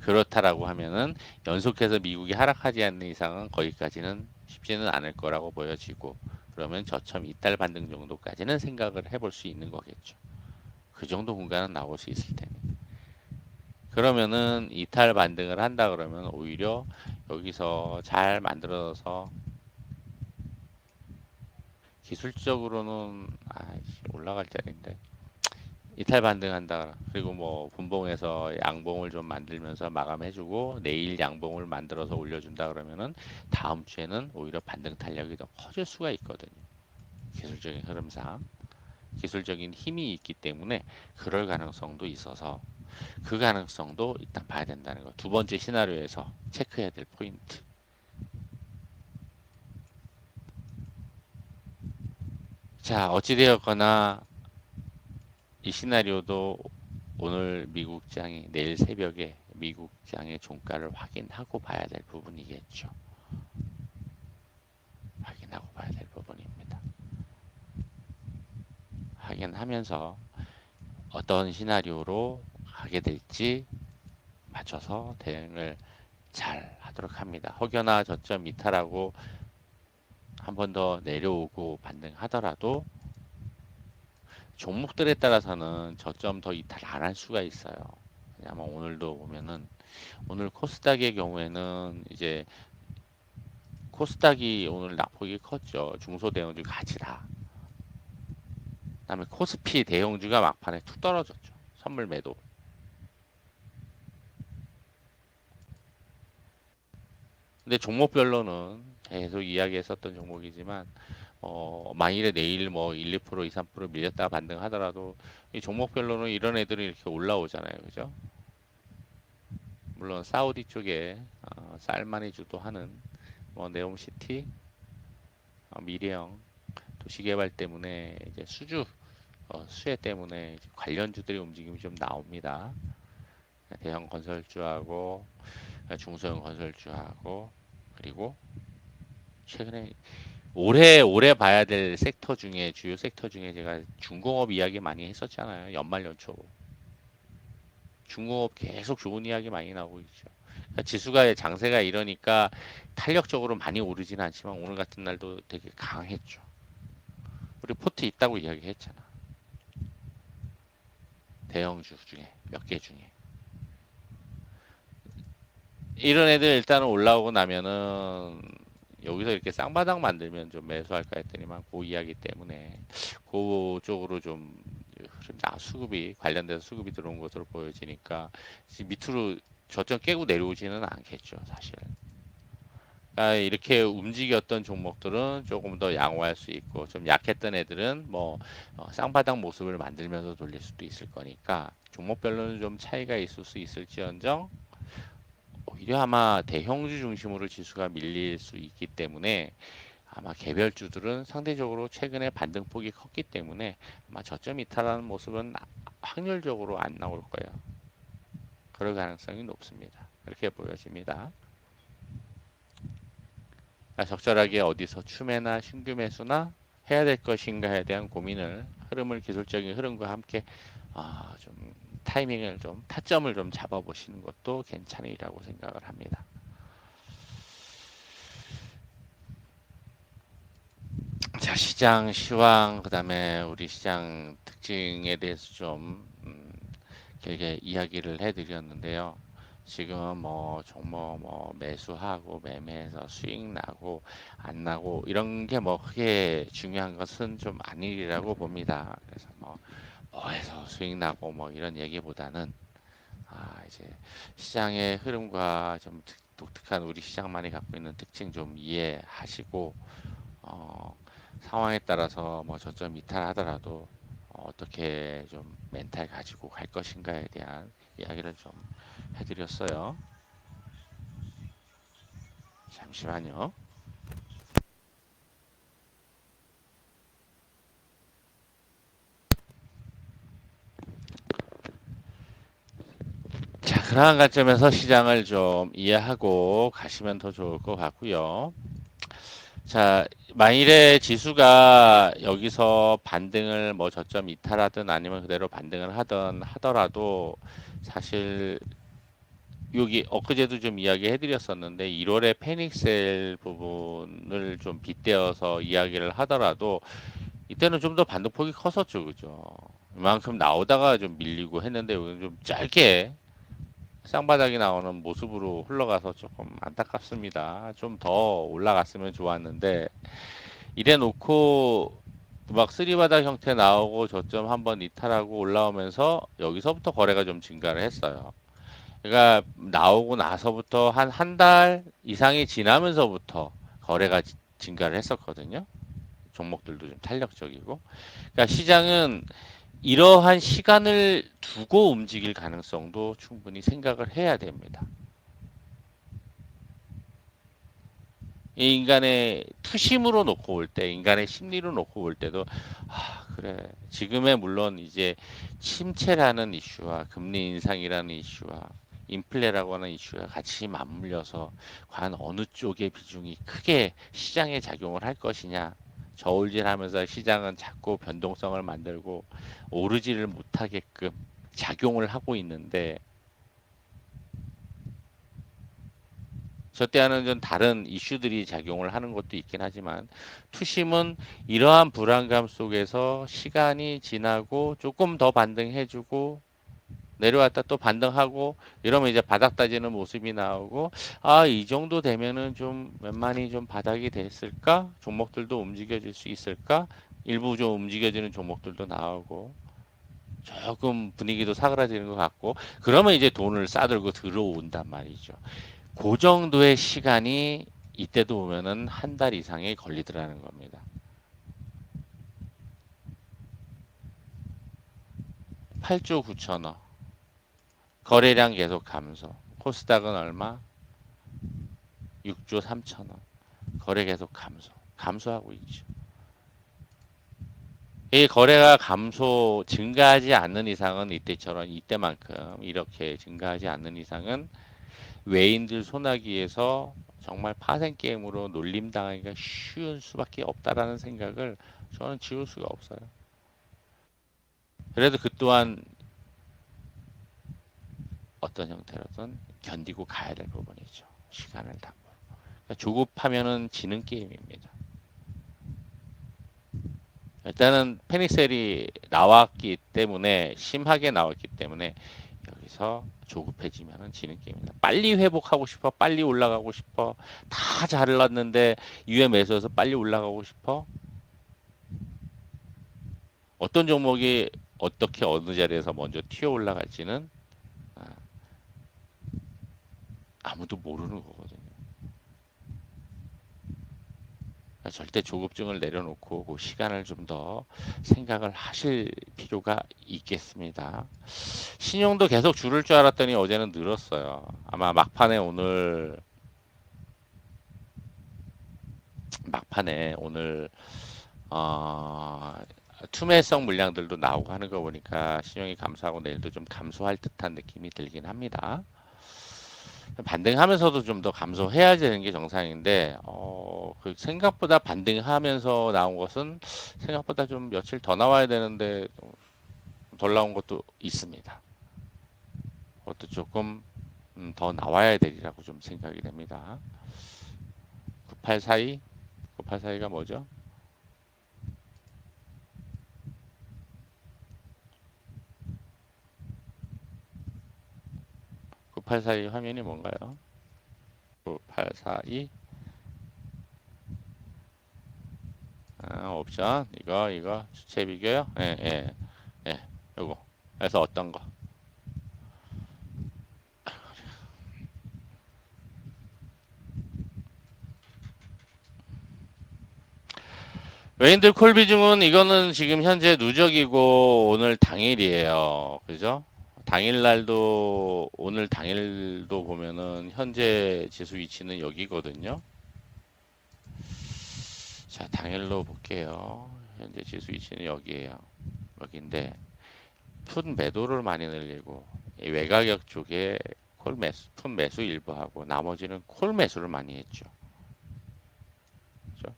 그렇다라고 하면은 연속해서 미국이 하락하지 않는 이상은 거기까지는 쉽지는 않을 거라고 보여지고 그러면 저점 이탈 반등 정도까지는 생각을 해볼 수 있는 거겠죠. 그 정도 공간은 나올 수 있을 테니. 그러면은 이탈 반등을 한다 그러면 오히려 여기서 잘 만들어서 기술적으로는 올라갈 자리인데 이탈 반등한다. 그리고 뭐 분봉에서 양봉을 좀 만들면서 마감해주고 내일 양봉을 만들어서 올려준다 그러면은 다음 주에는 오히려 반등 탄력이 더 커질 수가 있거든요. 기술적인 흐름상 기술적인 힘이 있기 때문에 그럴 가능성도 있어서 그 가능성도 일단 봐야 된다는 거. 두 번째 시나리오에서 체크해야 될 포인트. 자, 어찌되었거나 이 시나리오도 오늘 미국장이 내일 새벽에 미국장의 종가를 확인하고 봐야 될 부분이겠죠. 확인하고 봐야 될 부분입니다. 확인하면서 어떤 시나리오로 가게 될지 맞춰서 대응을 잘 하도록 합니다. 혹여나 저점 이탈하고 한 번 더 내려오고 반등하더라도 종목들에 따라서는 저점 더 이탈 안 할 수가 있어요. 왜냐면 오늘도 보면은 오늘 코스닥의 경우에는 이제 코스닥이 오늘 낙폭이 컸죠. 중소대형주 같이 다. 그다음에 코스피 대형주가 막판에 툭 떨어졌죠. 선물 매도. 근데 종목별로는 계속 이야기했었던 종목이지만 만일에 내일 뭐 1, 2%, 2, 3% 밀렸다가 반등하더라도 이 종목별로는 이런 애들이 이렇게 올라오잖아요. 그죠? 물론 사우디 쪽에 쌀마니주도 하는 뭐 네옴시티, 미래형 도시개발 때문에 이제 수혜 때문에 이제 관련주들의 움직임이 좀 나옵니다. 대형 건설주하고 중소형 건설주하고 그리고 최근에 올해 봐야 될 섹터 중에 주요 섹터 중에 제가 중공업 이야기 많이 했었잖아요. 연말 연초 중공업 계속 좋은 이야기 많이 나오고 있죠. 그러니까 지수가 장세가 이러니까 탄력적으로 많이 오르지는 않지만 오늘 같은 날도 되게 강했죠. 우리 포트 있다고 이야기했잖아. 대형주 중에 몇 개 중에 이런 애들 일단은 올라오고 나면은 여기서 이렇게 쌍바닥 만들면 좀 매수할까 했더니만 그 이야기 때문에 그쪽으로 좀 수급이 관련돼서 수급이 들어온 것으로 보여지니까 밑으로 저점 깨고 내려오지는 않겠죠 사실. 그러니까 이렇게 움직였던 종목들은 조금 더 양호할 수 있고 좀 약했던 애들은 뭐 쌍바닥 모습을 만들면서 돌릴 수도 있을 거니까 종목별로는 좀 차이가 있을 수 있을지언정 오히려 아마 대형주 중심으로 지수가 밀릴 수 있기 때문에 아마 개별주들은 상대적으로 최근에 반등폭이 컸기 때문에 아마 저점 이탈하는 모습은 확률적으로 안 나올 거예요. 그럴 가능성이 높습니다. 그렇게 보여집니다. 적절하게 어디서 추매나 신규 매수나 해야 될 것인가에 대한 고민을 기술적인 흐름과 함께 좀 타이밍을 좀 타점을 좀 잡아보시는 것도 괜찮으리라고 생각을 합니다. 자, 시장 시황 그다음에 우리 시장 특징에 대해서 좀 길게 이야기를 해드렸는데요. 지금은 뭐 종목 뭐 매수하고 매매해서 수익 나고 안 나고 이런 게 뭐 크게 중요한 것은 좀 아니라고 봅니다. 그래서 뭐 해서 수익 나고 뭐 이런 얘기보다는 이제 시장의 흐름과 좀 독특한 우리 시장만이 갖고 있는 특징 좀 이해하시고 어, 상황에 따라서 뭐 저점 이탈하더라도 어떻게 좀 멘탈 가지고 갈 것인가에 대한 이야기를 좀 해드렸어요. 잠시만요. 자, 그러한 관점에서 시장을 좀 이해하고 가시면 더 좋을 것 같고요. 자, 만일에 지수가 여기서 반등을 뭐 저점 이탈하든 아니면 그대로 반등을 하든 하더라도 사실 여기 엊그제도 좀 이야기 해드렸었는데 1월에 패닉셀 부분을 좀 빗대어서 이야기를 하더라도 이때는 좀 더 반등폭이 컸었죠, 그죠? 이만큼 나오다가 좀 밀리고 했는데 여기는 좀 짧게 쌍바닥이 나오는 모습으로 흘러가서 조금 안타깝습니다. 좀 더 올라갔으면 좋았는데 이래 놓고 막 쓰리바닥 형태 나오고 저점 한번 이탈하고 올라오면서 여기서부터 거래가 좀 증가를 했어요. 그러니까 나오고 나서부터 한 달 이상이 지나면서부터 거래가 증가를 했었거든요. 종목들도 좀 탄력적이고. 그러니까 시장은 이러한 시간을 두고 움직일 가능성도 충분히 생각을 해야 됩니다. 이 인간의 투심으로 놓고 올 때, 인간의 심리로 놓고 올 때도, 그래. 지금의 물론 이제 침체라는 이슈와 금리 인상이라는 이슈와 인플레라고 하는 이슈가 같이 맞물려서 과연 어느 쪽의 비중이 크게 시장에 작용을 할 것이냐. 저울질하면서 시장은 자꾸 변동성을 만들고 오르지를 못하게끔 작용을 하고 있는데 저 때와는 좀 다른 이슈들이 작용을 하는 것도 있긴 하지만 투심은 이러한 불안감 속에서 시간이 지나고 조금 더 반등해주고 내려왔다 또 반등하고 이러면 이제 바닥 다지는 모습이 나오고 이 정도 되면은 좀 웬만히 좀 바닥이 됐을까? 종목들도 움직여질 수 있을까? 일부 좀 움직여지는 종목들도 나오고 조금 분위기도 사그라지는 것 같고 그러면 이제 돈을 싸들고 들어온단 말이죠. 그 정도의 시간이 이때도 보면은 한 달 이상이 걸리더라는 겁니다. 8조 9천억. 거래량 계속 감소. 코스닥은 얼마? 6조 3천억. 거래 계속 감소. 감소하고 있죠. 이 거래가 증가하지 않는 이상은 이때처럼 이때만큼 이렇게 증가하지 않는 이상은 외인들 손아귀에서 정말 파생 게임으로 놀림당하기가 쉬운 수밖에 없다라는 생각을 저는 지울 수가 없어요. 그래도 그 또한 어떤 형태로든 견디고 가야 될 부분이죠. 시간을 담보. 그러니까 조급하면은 지는 게임입니다. 일단은 페닉셀이 나왔기 때문에 심하게 나왔기 때문에 여기서 조급해지면은 지는 게임이다. 빨리 회복하고 싶어, 빨리 올라가고 싶어, 다 잘랐는데 유에 매수해서 빨리 올라가고 싶어. 어떤 종목이 어떻게 어느 자리에서 먼저 튀어 올라갈지는 아무도 모르는 거거든요. 그러니까 절대 조급증을 내려놓고 그 시간을 좀 더 생각을 하실 필요가 있겠습니다. 신용도 계속 줄을 줄 알았더니 어제는 늘었어요. 아마 막판에 오늘 어, 투매성 물량들도 나오고 하는 거 보니까 신용이 감소하고 내일도 좀 감소할 듯한 느낌이 들긴 합니다. 반등하면서도 좀 더 감소해야 되는 게 정상인데 그 생각보다 반등하면서 나온 것은 생각보다 좀 며칠 더 나와야 되는데 덜 나온 것도 있습니다. 그것도 조금 더 나와야 되리라고 좀 생각이 됩니다. 9842? 9842가 뭐죠? 9842 화면이 뭔가요? 9842 옵션 이거 주체 비교요? 예. 요거. 그래서 어떤 거? 외인들 콜 비중은 이거는 지금 현재 누적이고 오늘 당일이에요. 그죠? 당일날도 오늘 당일도 보면은 현재 지수 위치는 여기거든요. 자, 당일로 볼게요. 현재 지수 위치는 여기에요. 여기인데 풋 매도를 많이 늘리고 이 외가격 쪽에 풋 매수 일부 하고 나머지는 콜 매수를 많이 했죠. 그죠?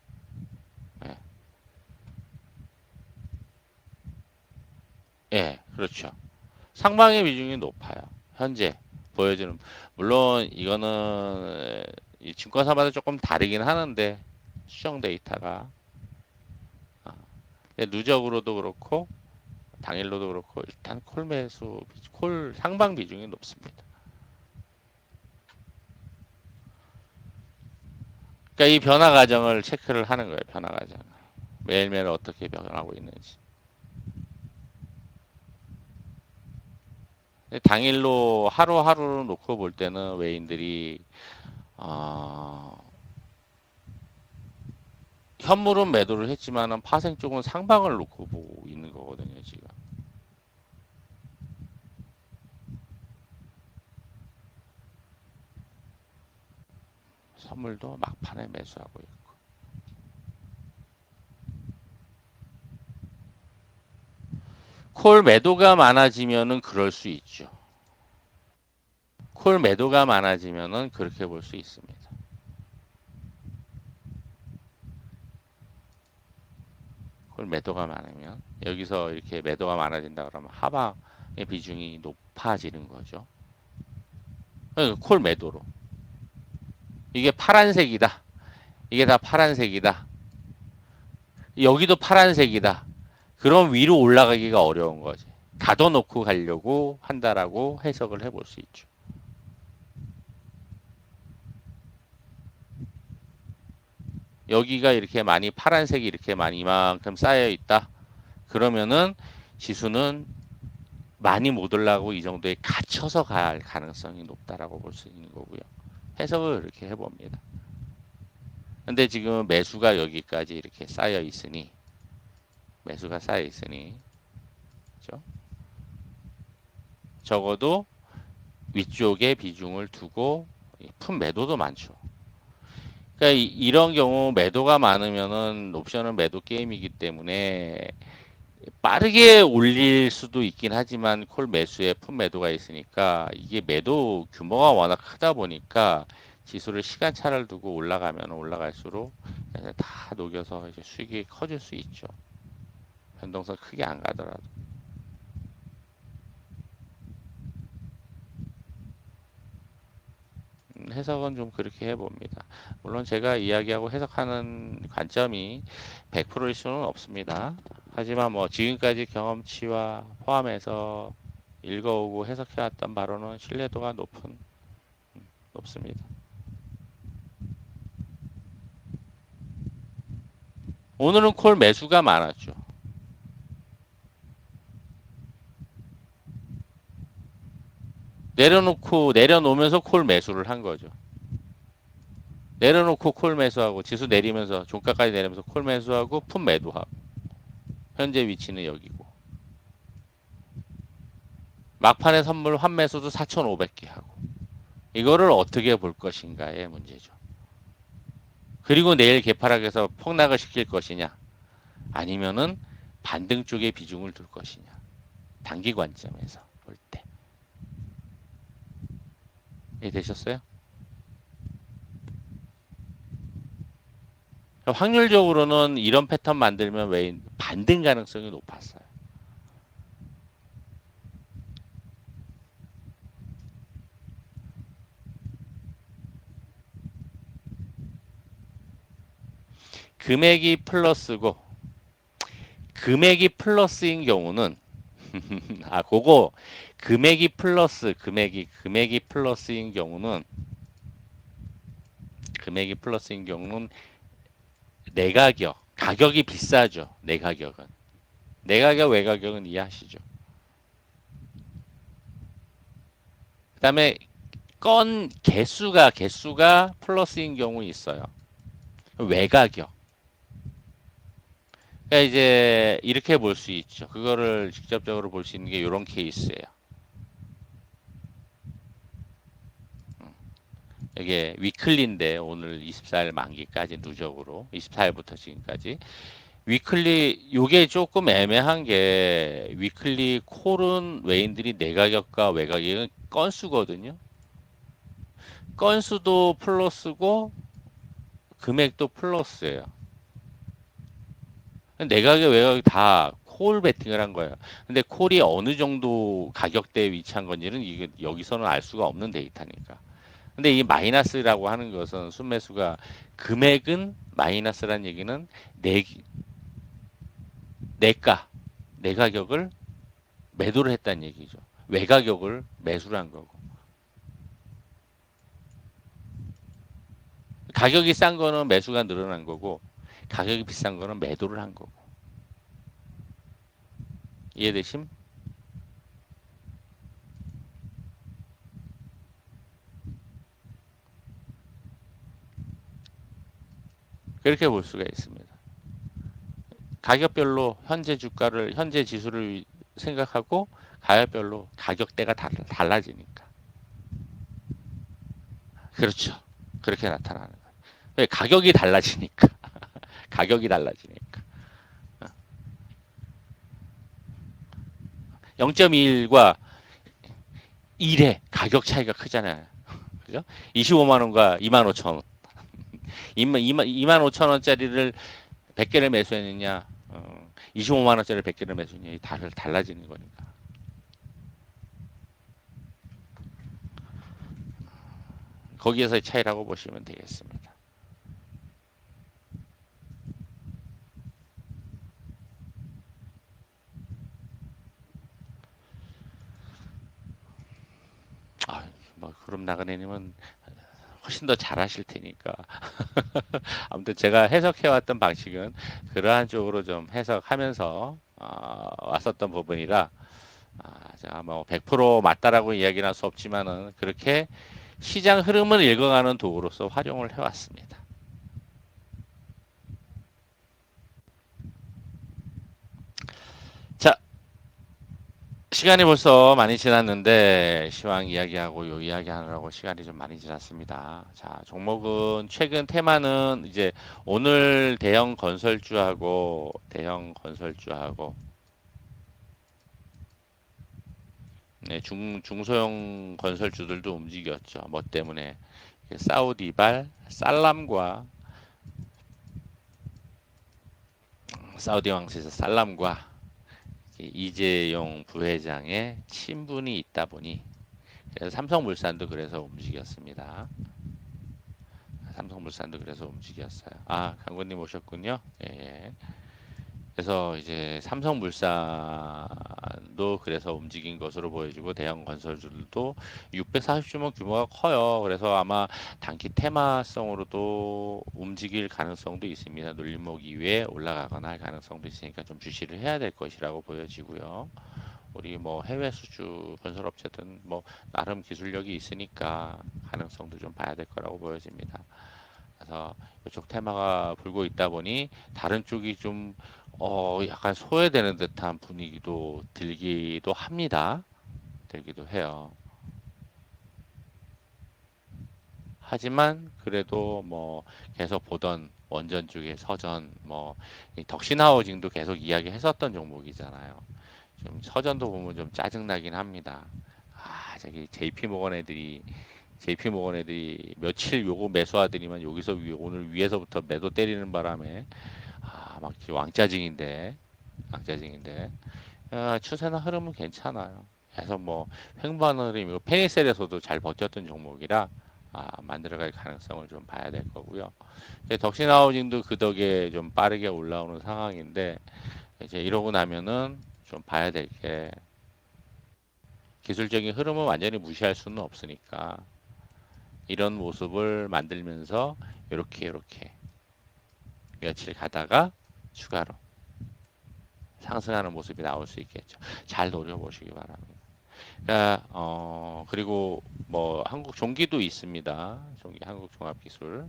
예, 그렇죠. 상방의 비중이 높아요. 현재 보여지는 물론 이거는 이 증권사마다 조금 다르긴 하는데 수정 데이터가 누적으로도 그렇고 당일로도 그렇고 일단 콜 상방 비중이 높습니다. 그러니까 이 변화 과정을 체크를 하는 거예요. 변화 과정. 매일매일 어떻게 변하고 있는지. 당일로 하루하루 놓고 볼 때는 외인들이 어, 현물은 매도를 했지만은 파생 쪽은 상방을 놓고 보고 있는 거거든요, 지금. 선물도 막판에 매수하고 있고. 콜 매도가 많아지면은 그럴 수 있죠. 콜 매도가 많아지면은 그렇게 볼 수 있습니다. 콜 매도가 많으면 여기서 이렇게 매도가 많아진다 그러면 하방의 비중이 높아지는 거죠. 그러니까 콜 매도로. 이게 파란색이다. 이게 다 파란색이다. 여기도 파란색이다. 그럼 위로 올라가기가 어려운 거지. 가둬놓고 가려고 한다라고 해석을 해볼 수 있죠. 여기가 이렇게 많이 파란색이 이렇게 많이 이만큼 쌓여 있다. 그러면은 지수는 많이 못 올라가고 이 정도에 갇혀서 갈 가능성이 높다라고 볼 수 있는 거고요. 해석을 이렇게 해봅니다. 근데 지금 매수가 여기까지 이렇게 쌓여 있으니 매수가 쌓여 있으니 그죠? 적어도 위쪽에 비중을 두고 푼 매도도 많죠. 그러니까 이런 경우 매도가 많으면은 옵션은 매도 게임이기 때문에 빠르게 올릴 수도 있긴 하지만 콜 매수에 푼 매도가 있으니까 이게 매도 규모가 워낙 크다 보니까 지수를 시간차를 두고 올라가면 올라갈수록 다 녹여서 이제 수익이 커질 수 있죠. 변동성 크게 안 가더라도. 해석은 좀 그렇게 해봅니다. 물론 제가 이야기하고 해석하는 관점이 100%일 수는 없습니다. 하지만 뭐 지금까지 경험치와 포함해서 읽어오고 해석해왔던 바로는 신뢰도가 높습니다. 오늘은 콜 매수가 많았죠. 내려놓으면서 콜 매수를 한 거죠. 내려놓고 콜 매수하고 지수 내리면서 종가까지 내리면서 콜 매수하고 푼 매도하고 현재 위치는 여기고 막판에 선물 환매수도 4,500개 하고 이거를 어떻게 볼 것인가의 문제죠. 그리고 내일 개파락에서 폭락을 시킬 것이냐 아니면은 반등 쪽에 비중을 둘 것이냐 단기 관점에서 볼 때. 이해되셨어요? 확률적으로는 이런 패턴 만들면 왜 반등 가능성이 높았어요. 금액이 플러스고 금액이 플러스인 경우는 그거 금액이 플러스인 경우는 내 가격이 비싸죠. 내 가격 외 가격은 이해하시죠. 그다음에 건 개수가 플러스인 경우 있어요. 외가격. 그러니까 이제 이렇게 볼 수 있죠. 그거를 직접적으로 볼 수 있는 게 이런 케이스예요. 이게 위클리인데 오늘 24일 만기까지 누적으로 24일부터 지금까지 위클리 요게 조금 애매한 게 위클리 콜은 외인들이 내가격과 외가격은 건수거든요. 건수도 플러스고 금액도 플러스예요. 내가격 외가격 다 콜 베팅을 한 거예요. 근데 콜이 어느 정도 가격대에 위치한 건지는 이게 여기서는 알 수가 없는 데이터니까. 근데 이 마이너스라고 하는 것은 순매수가 금액은 마이너스란 얘기는 내 내가 내 가격을 매도를 했다는 얘기죠. 외가격을 매수를 한 거고. 가격이 싼 거는 매수가 늘어난 거고 가격이 비싼 거는 매도를 한 거고. 이해되심? 그렇게 볼 수가 있습니다. 가격별로 현재 지수를 생각하고 가격별로 가격대가 달라지니까. 그렇죠. 그렇게 나타나는 거예요. 왜? 가격이 달라지니까. 가격이 달라지니까. 0.1과 1의 가격 차이가 크잖아요. 그죠? 25만 원과 2만 5천 원. 2만 5천 원짜리를 100개를 매수했느냐, 25만 원짜리 100개를 매수했느냐, 달라지는 거니까. 거기에서의 차이라고 보시면 되겠습니다. 아, 뭐 그럼 나그네님은 훨씬 더 잘하실 테니까. 아무튼 제가 해석해왔던 방식은 그러한 쪽으로 좀 해석하면서 왔었던 부분이라 제가 뭐 100% 맞다라고 이야기는 할 수 없지만은 그렇게 시장 흐름을 읽어가는 도구로서 활용을 해왔습니다. 자, 시간이 벌써 많이 지났는데 시황 이야기하고 요 이야기하느라고 시간이 좀 많이 지났습니다. 자, 종목은 최근 테마는 이제 오늘 대형 건설주하고 네, 중소형 건설주들도 움직였죠. 뭐 때문에 사우디발 사우디 왕실에서 살람과 이재용 부회장의 친분이 있다 보니 그래서 삼성물산도 그래서 움직였습니다. 삼성물산도 그래서 움직였어요. 아, 강군님 오셨군요. 예. 예. 그래서 이제 삼성물산도 그래서 움직인 것으로 보여지고 대형 건설주들도 640주목 규모가 커요. 그래서 아마 단기 테마성으로도 움직일 가능성도 있습니다. 눌림목 이후에 올라가거나 할 가능성도 있으니까 좀 주시를 해야 될 것이라고 보여지고요. 우리 뭐 해외 수주 건설업체든 뭐 나름 기술력이 있으니까 가능성도 좀 봐야 될 거라고 보여집니다. 그래서 이쪽 테마가 불고 있다 보니 다른 쪽이 좀 약간 소외되는 듯한 분위기도 들기도 합니다. 들기도 해요. 하지만 그래도 뭐 계속 보던 원전 쪽의 서전 뭐이 덕신하우징도 계속 이야기했었던 종목이잖아요. 좀 서전도 보면 좀 짜증나긴 합니다. 저기 JP 모건 애들이 며칠 요거 매수하더니만 여기서 오늘 위에서부터 매도 때리는 바람에 막 왕짜증인데 추세나 흐름은 괜찮아요. 그래서 뭐 횡보하는 흐름이고 페니셀에서도 잘 버텼던 종목이라 만들어갈 가능성을 좀 봐야 될 거고요. 덕신하우징도 그 덕에 좀 빠르게 올라오는 상황인데 이제 이러고 나면은 좀 봐야 될 게 기술적인 흐름은 완전히 무시할 수는 없으니까 이런 모습을 만들면서 이렇게 며칠 가다가 추가로 상승하는 모습이 나올 수 있겠죠. 잘 노려보시기 바랍니다. 그러니까 그리고 뭐 한국 종기도 있습니다. 종기 한국종합기술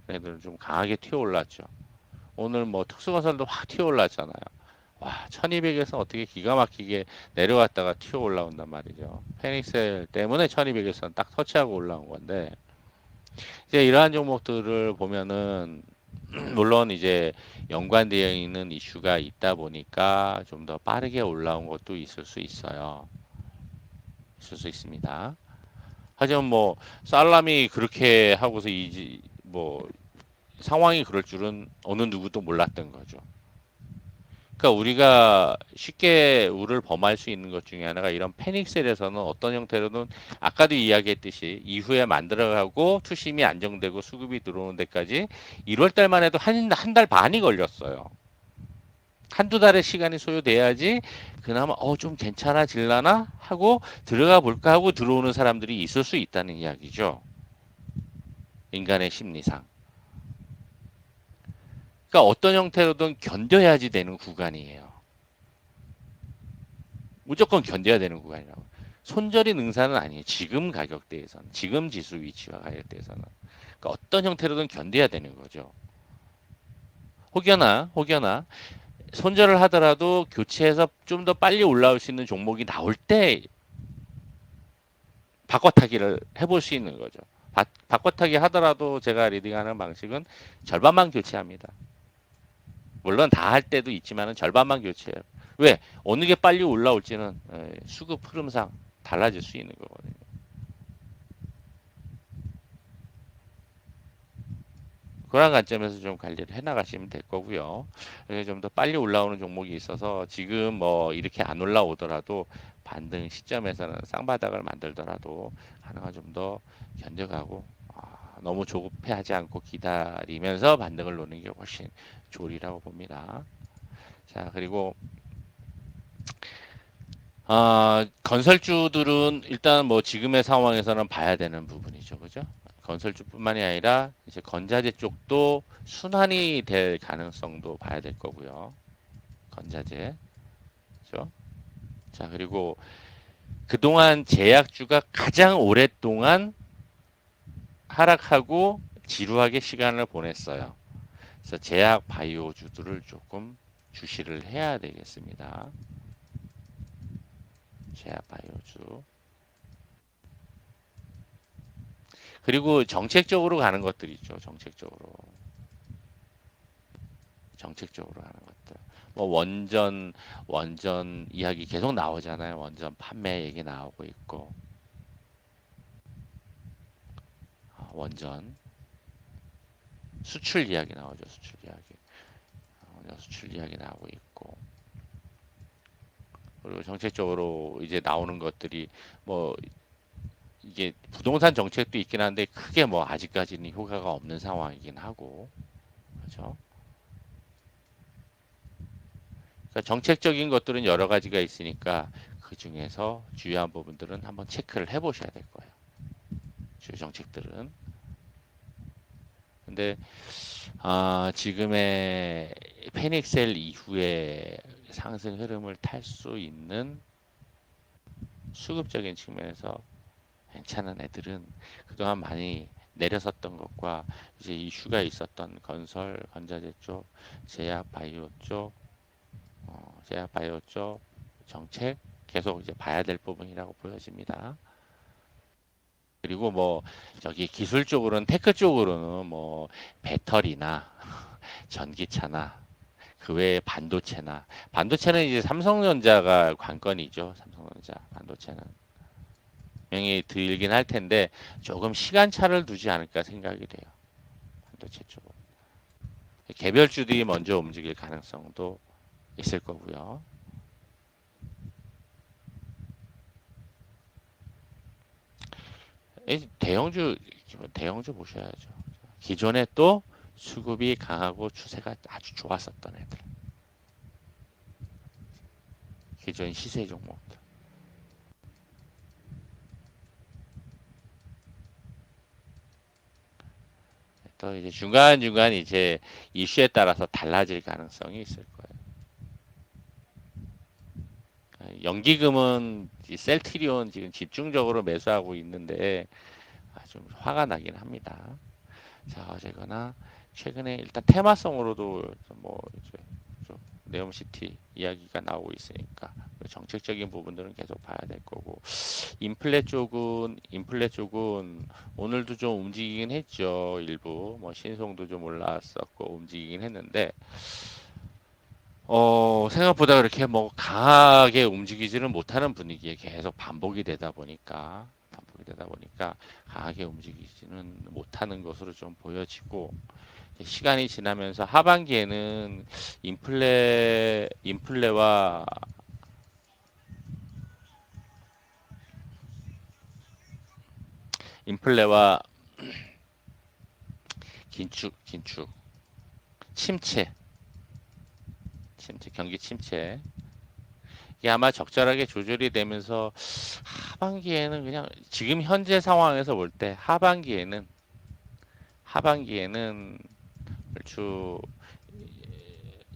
얘들은 좀 강하게 튀어 올랐죠. 오늘 뭐 특수건설도 확 튀어 올랐잖아요. 와, 1200에서 어떻게 기가 막히게 내려왔다가 튀어 올라온단 말이죠. 페닉셀 때문에 1200에서는 딱 터치하고 올라온 건데 이제 이러한 종목들을 보면은 물론 이제 연관되어 있는 이슈가 있다 보니까 좀 더 빠르게 올라온 것도 있을 수 있어요. 있을 수 있습니다. 하지만 뭐 살람이 그렇게 하고서 뭐 상황이 그럴 줄은 어느 누구도 몰랐던 거죠. 그러니까 우리가 쉽게 우를 범할 수 있는 것 중에 하나가 이런 패닉셀에서는 어떤 형태로든 아까도 이야기했듯이 이후에 만들어가고 투심이 안정되고 수급이 들어오는 데까지 1월 달만 해도 한 달 반이 걸렸어요. 한두 달의 시간이 소요돼야지 그나마 좀 괜찮아질라나 하고 들어가 볼까 하고 들어오는 사람들이 있을 수 있다는 이야기죠. 인간의 심리상. 그러니까 어떤 형태로든 견뎌야지 되는 구간이에요. 무조건 견뎌야 되는 구간이라고. 손절이 능사는 아니에요. 지금 가격대에서는. 지금 지수 위치와 가격대에서는. 그러니까 어떤 형태로든 견뎌야 되는 거죠. 혹여나 손절을 하더라도 교체해서 좀 더 빨리 올라올 수 있는 종목이 나올 때 바꿔타기를 해볼 수 있는 거죠. 바꿔타기 하더라도 제가 리딩하는 방식은 절반만 교체합니다. 물론 다 할 때도 있지만 절반만 교체해요. 왜? 어느 게 빨리 올라올지는 수급 흐름상 달라질 수 있는 거거든요. 그런 관점에서 좀 관리를 해 나가시면 될 거고요. 좀 더 빨리 올라오는 종목이 있어서 지금 뭐 이렇게 안 올라오더라도 반등 시점에서는 쌍바닥을 만들더라도 가능한 좀 더 견뎌가고 너무 조급해하지 않고 기다리면서 반등을 노는 게 훨씬 좋으리라고 봅니다. 자, 그리고 건설주들은 일단 뭐 지금의 상황에서는 봐야 되는 부분이죠. 그죠? 건설주뿐만이 아니라 이제 건자재 쪽도 순환이 될 가능성도 봐야 될 거고요. 건자재. 그죠? 자, 그리고 그동안 제약주가 가장 오랫동안 하락하고 지루하게 시간을 보냈어요. 그래서 제약 바이오주들을 조금 주시를 해야 되겠습니다. 제약 바이오주. 그리고 정책적으로 가는 것들이 있죠. 정책적으로 하는 것들. 뭐 원전 이야기 계속 나오잖아요. 원전 판매 얘기 나오고 있고, 원전 수출 이야기 나오죠. 수출 이야기 나오고 있고, 그리고 정책적으로 이제 나오는 것들이 뭐 이게 부동산 정책도 있긴 한데 크게 뭐 아직까지는 효과가 없는 상황이긴 하고, 그렇죠? 그러니까 정책적인 것들은 여러 가지가 있으니까 그 중에서 주요한 부분들은 한번 체크를 해보셔야 될 거예요. 주요 정책들은. 근데 지금의 패닉셀 이후에 상승 흐름을 탈 수 있는 수급적인 측면에서 괜찮은 애들은 그동안 많이 내려섰던 것과 이제 이슈가 있었던 건설, 건자재 쪽, 제약 바이오 쪽 정책 계속 이제 봐야 될 부분이라고 보여집니다. 그리고 뭐 저기 기술 쪽으로는 테크 쪽으로는 뭐 배터리나 전기차나 그 외에 반도체는 이제 삼성전자가 관건이죠. 삼성전자 반도체는 명이 들긴 할 텐데 조금 시간차를 두지 않을까 생각이 돼요. 반도체 쪽은 개별주들이 먼저 움직일 가능성도 있을 거고요. 대형주 보셔야죠. 기존에 또 수급이 강하고 추세가 아주 좋았었던 애들. 기존 시세 종목들. 또 이제 중간중간 이제 이슈에 따라서 달라질 가능성이 있을 거예요. 연기금은 셀트리온 지금 집중적으로 매수하고 있는데 좀 화가 나긴 합니다. 자, 어제거나 최근에 일단 테마성으로도 뭐 이제 좀 네옴시티 이야기가 나오고 있으니까 정책적인 부분들은 계속 봐야 될 거고 인플레 쪽은 오늘도 좀 움직이긴 했죠. 일부 뭐 신송도 좀 올라왔었고 움직이긴 했는데 생각보다 그렇게 뭐 강하게 움직이지는 못하는 분위기에 계속 반복이 되다 보니까 강하게 움직이지는 못하는 것으로 좀 보여지고 시간이 지나면서 하반기에는 인플레와 인플레와 긴축, 침체, 경기 침체. 이게 아마 적절하게 조절이 되면서 하반기에는 그냥 지금 현재 상황에서 볼 때 하반기에는 얼추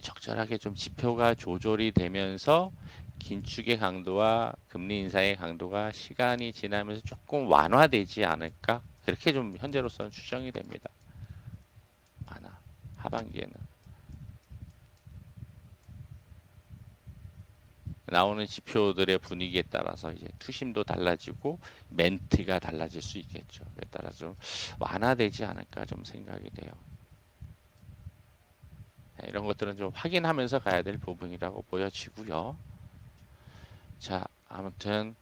적절하게 좀 지표가 조절이 되면서 긴축의 강도와 금리 인상의 강도가 시간이 지나면서 조금 완화되지 않을까? 그렇게 좀 현재로서는 추정이 됩니다. 하반기에는 나오는 지표들의 분위기에 따라서 이제 투심도 달라지고 멘트가 달라질 수 있겠죠. 그에 따라 좀 완화되지 않을까 좀 생각이 돼요. 이런 것들은 좀 확인하면서 가야 될 부분이라고 보여지고요. 자, 아무튼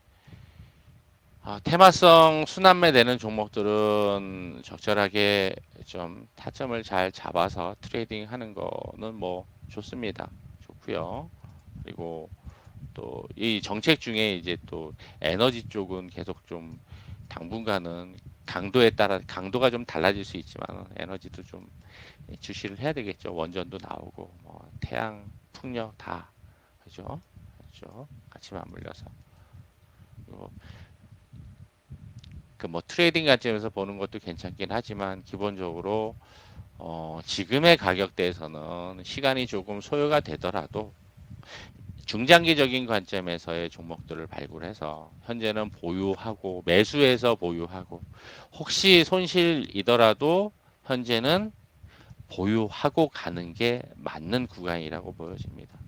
테마성 순환매 되는 종목들은 적절하게 좀 타점을 잘 잡아서 트레이딩 하는 거는 뭐 좋습니다. 좋고요. 그리고 또 이 정책 중에 이제 또 에너지 쪽은 계속 좀 당분간은 강도에 따라 강도가 좀 달라질 수 있지만 에너지도 좀 주시를 해야 되겠죠. 원전도 나오고 뭐 태양, 풍력 다 그죠? 그죠? 같이 맞물려서 그리고 그 뭐 트레이딩 관점에서 보는 것도 괜찮긴 하지만 기본적으로 지금의 가격대에서는 시간이 조금 소요가 되더라도 중장기적인 관점에서의 종목들을 발굴해서 현재는 보유하고 매수해서 보유하고 혹시 손실이더라도 현재는 보유하고 가는 게 맞는 구간이라고 보여집니다.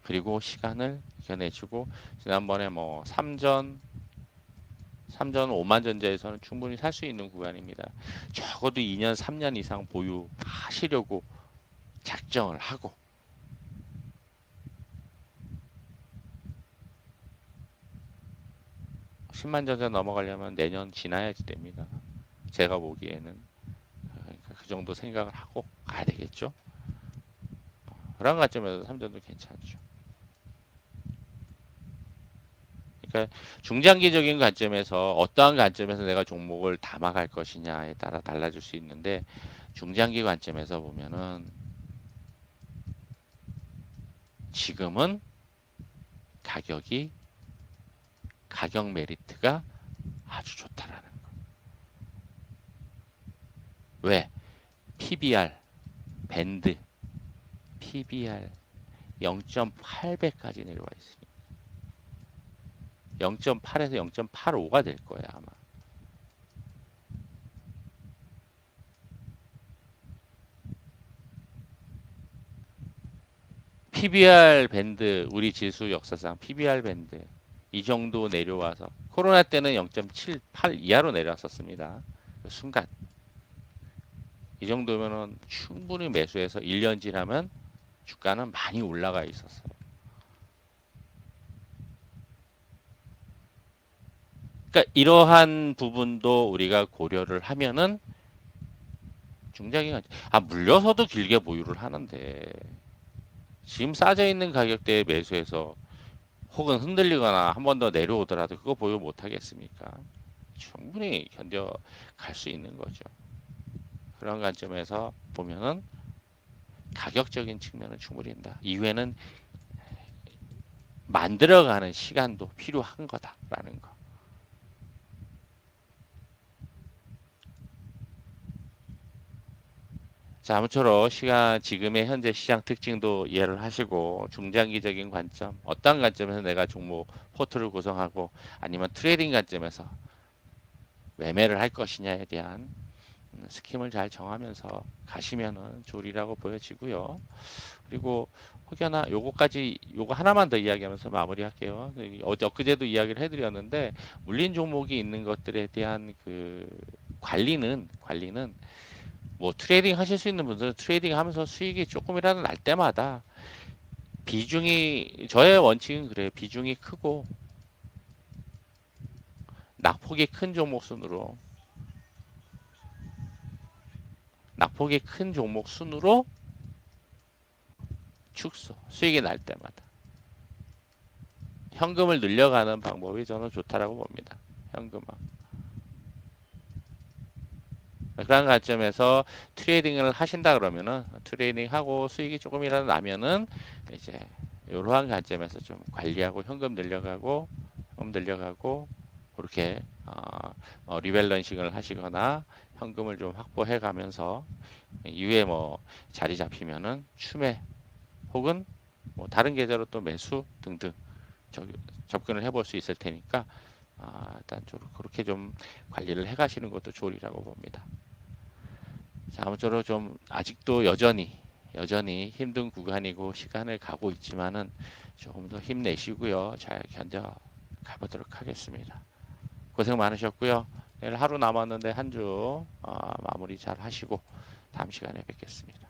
그리고 시간을 이겨내주고 지난번에 뭐 삼전 5만 전자에서는 충분히 살 수 있는 구간입니다. 적어도 2년 3년 이상 보유하시려고 작정을 하고 10만 전자 넘어가려면 내년 지나야지 됩니다. 제가 보기에는 그러니까 그 정도 생각을 하고 가야 되겠죠. 그런 관점에서 삼전도 괜찮죠. 그러니까 중장기적인 관점에서 어떠한 관점에서 내가 종목을 담아갈 것이냐에 따라 달라질 수 있는데 중장기 관점에서 보면은 지금은 가격이 가격 메리트가 아주 좋다라는 거. 왜? PBR 밴드 PBR 0.8배까지 내려와 있습니다. 0.8에서 0.85가 될 거예요, 아마. PBR 밴드, 우리 지수 역사상 PBR 밴드 이 정도 내려와서 코로나 때는 0.78 이하로 내려왔었습니다. 그 순간 이 정도면은 충분히 매수해서 1년 지나면 주가는 많이 올라가 있었어요. 그러니까 이러한 부분도 우리가 고려를 하면은 중장기가 물려서도 길게 보유를 하는데 지금 싸져 있는 가격대에 매수해서 혹은 흔들리거나 한 번 더 내려오더라도 그거 보유 못 하겠습니까? 충분히 견뎌갈 수 있는 거죠. 그런 관점에서 보면은 가격적인 측면은 충분히 된다. 이후에는 만들어가는 시간도 필요한 거다라는 거. 자, 아무쪼록 지금의 현재 시장 특징도 이해를 하시고 중장기적인 관점, 어떤 관점에서 내가 종목 포트를 구성하고 아니면 트레이딩 관점에서 매매를 할 것이냐에 대한 스킴을 잘 정하면서 가시면은 좋으리라고 보여지고요. 그리고 혹여나 요거 하나만 더 이야기하면서 마무리할게요. 엊그제도 이야기를 해드렸는데 물린 종목이 있는 것들에 대한 그 관리는 뭐 트레이딩 하실 수 있는 분들은 트레이딩 하면서 수익이 조금이라도 날 때마다 저의 원칙은 그래요. 비중이 크고 낙폭이 큰 종목 순으로 수익이 날 때마다 현금을 늘려가는 방법이 저는 좋다라고 봅니다. 현금화. 그런 관점에서 트레이딩을 하신다 그러면은 트레이딩하고 수익이 조금이라도 나면은 이제 이러한 관점에서 좀 관리하고 현금 늘려가고 그렇게 리밸런싱을 하시거나 현금을 좀 확보해 가면서 이후에 뭐 자리 잡히면은 추매 혹은 뭐 다른 계좌로 또 매수 등등 접근을 해볼 수 있을 테니까 일단 좀 그렇게 좀 관리를 해 가시는 것도 좋으리라고 봅니다. 자, 아무쪼록 좀 아직도 여전히 힘든 구간이고 시간을 가고 있지만은 조금 더 힘내시고요. 잘 견뎌 가보도록 하겠습니다. 고생 많으셨고요. 내일 하루 남았는데 한 주 마무리 잘 하시고 다음 시간에 뵙겠습니다.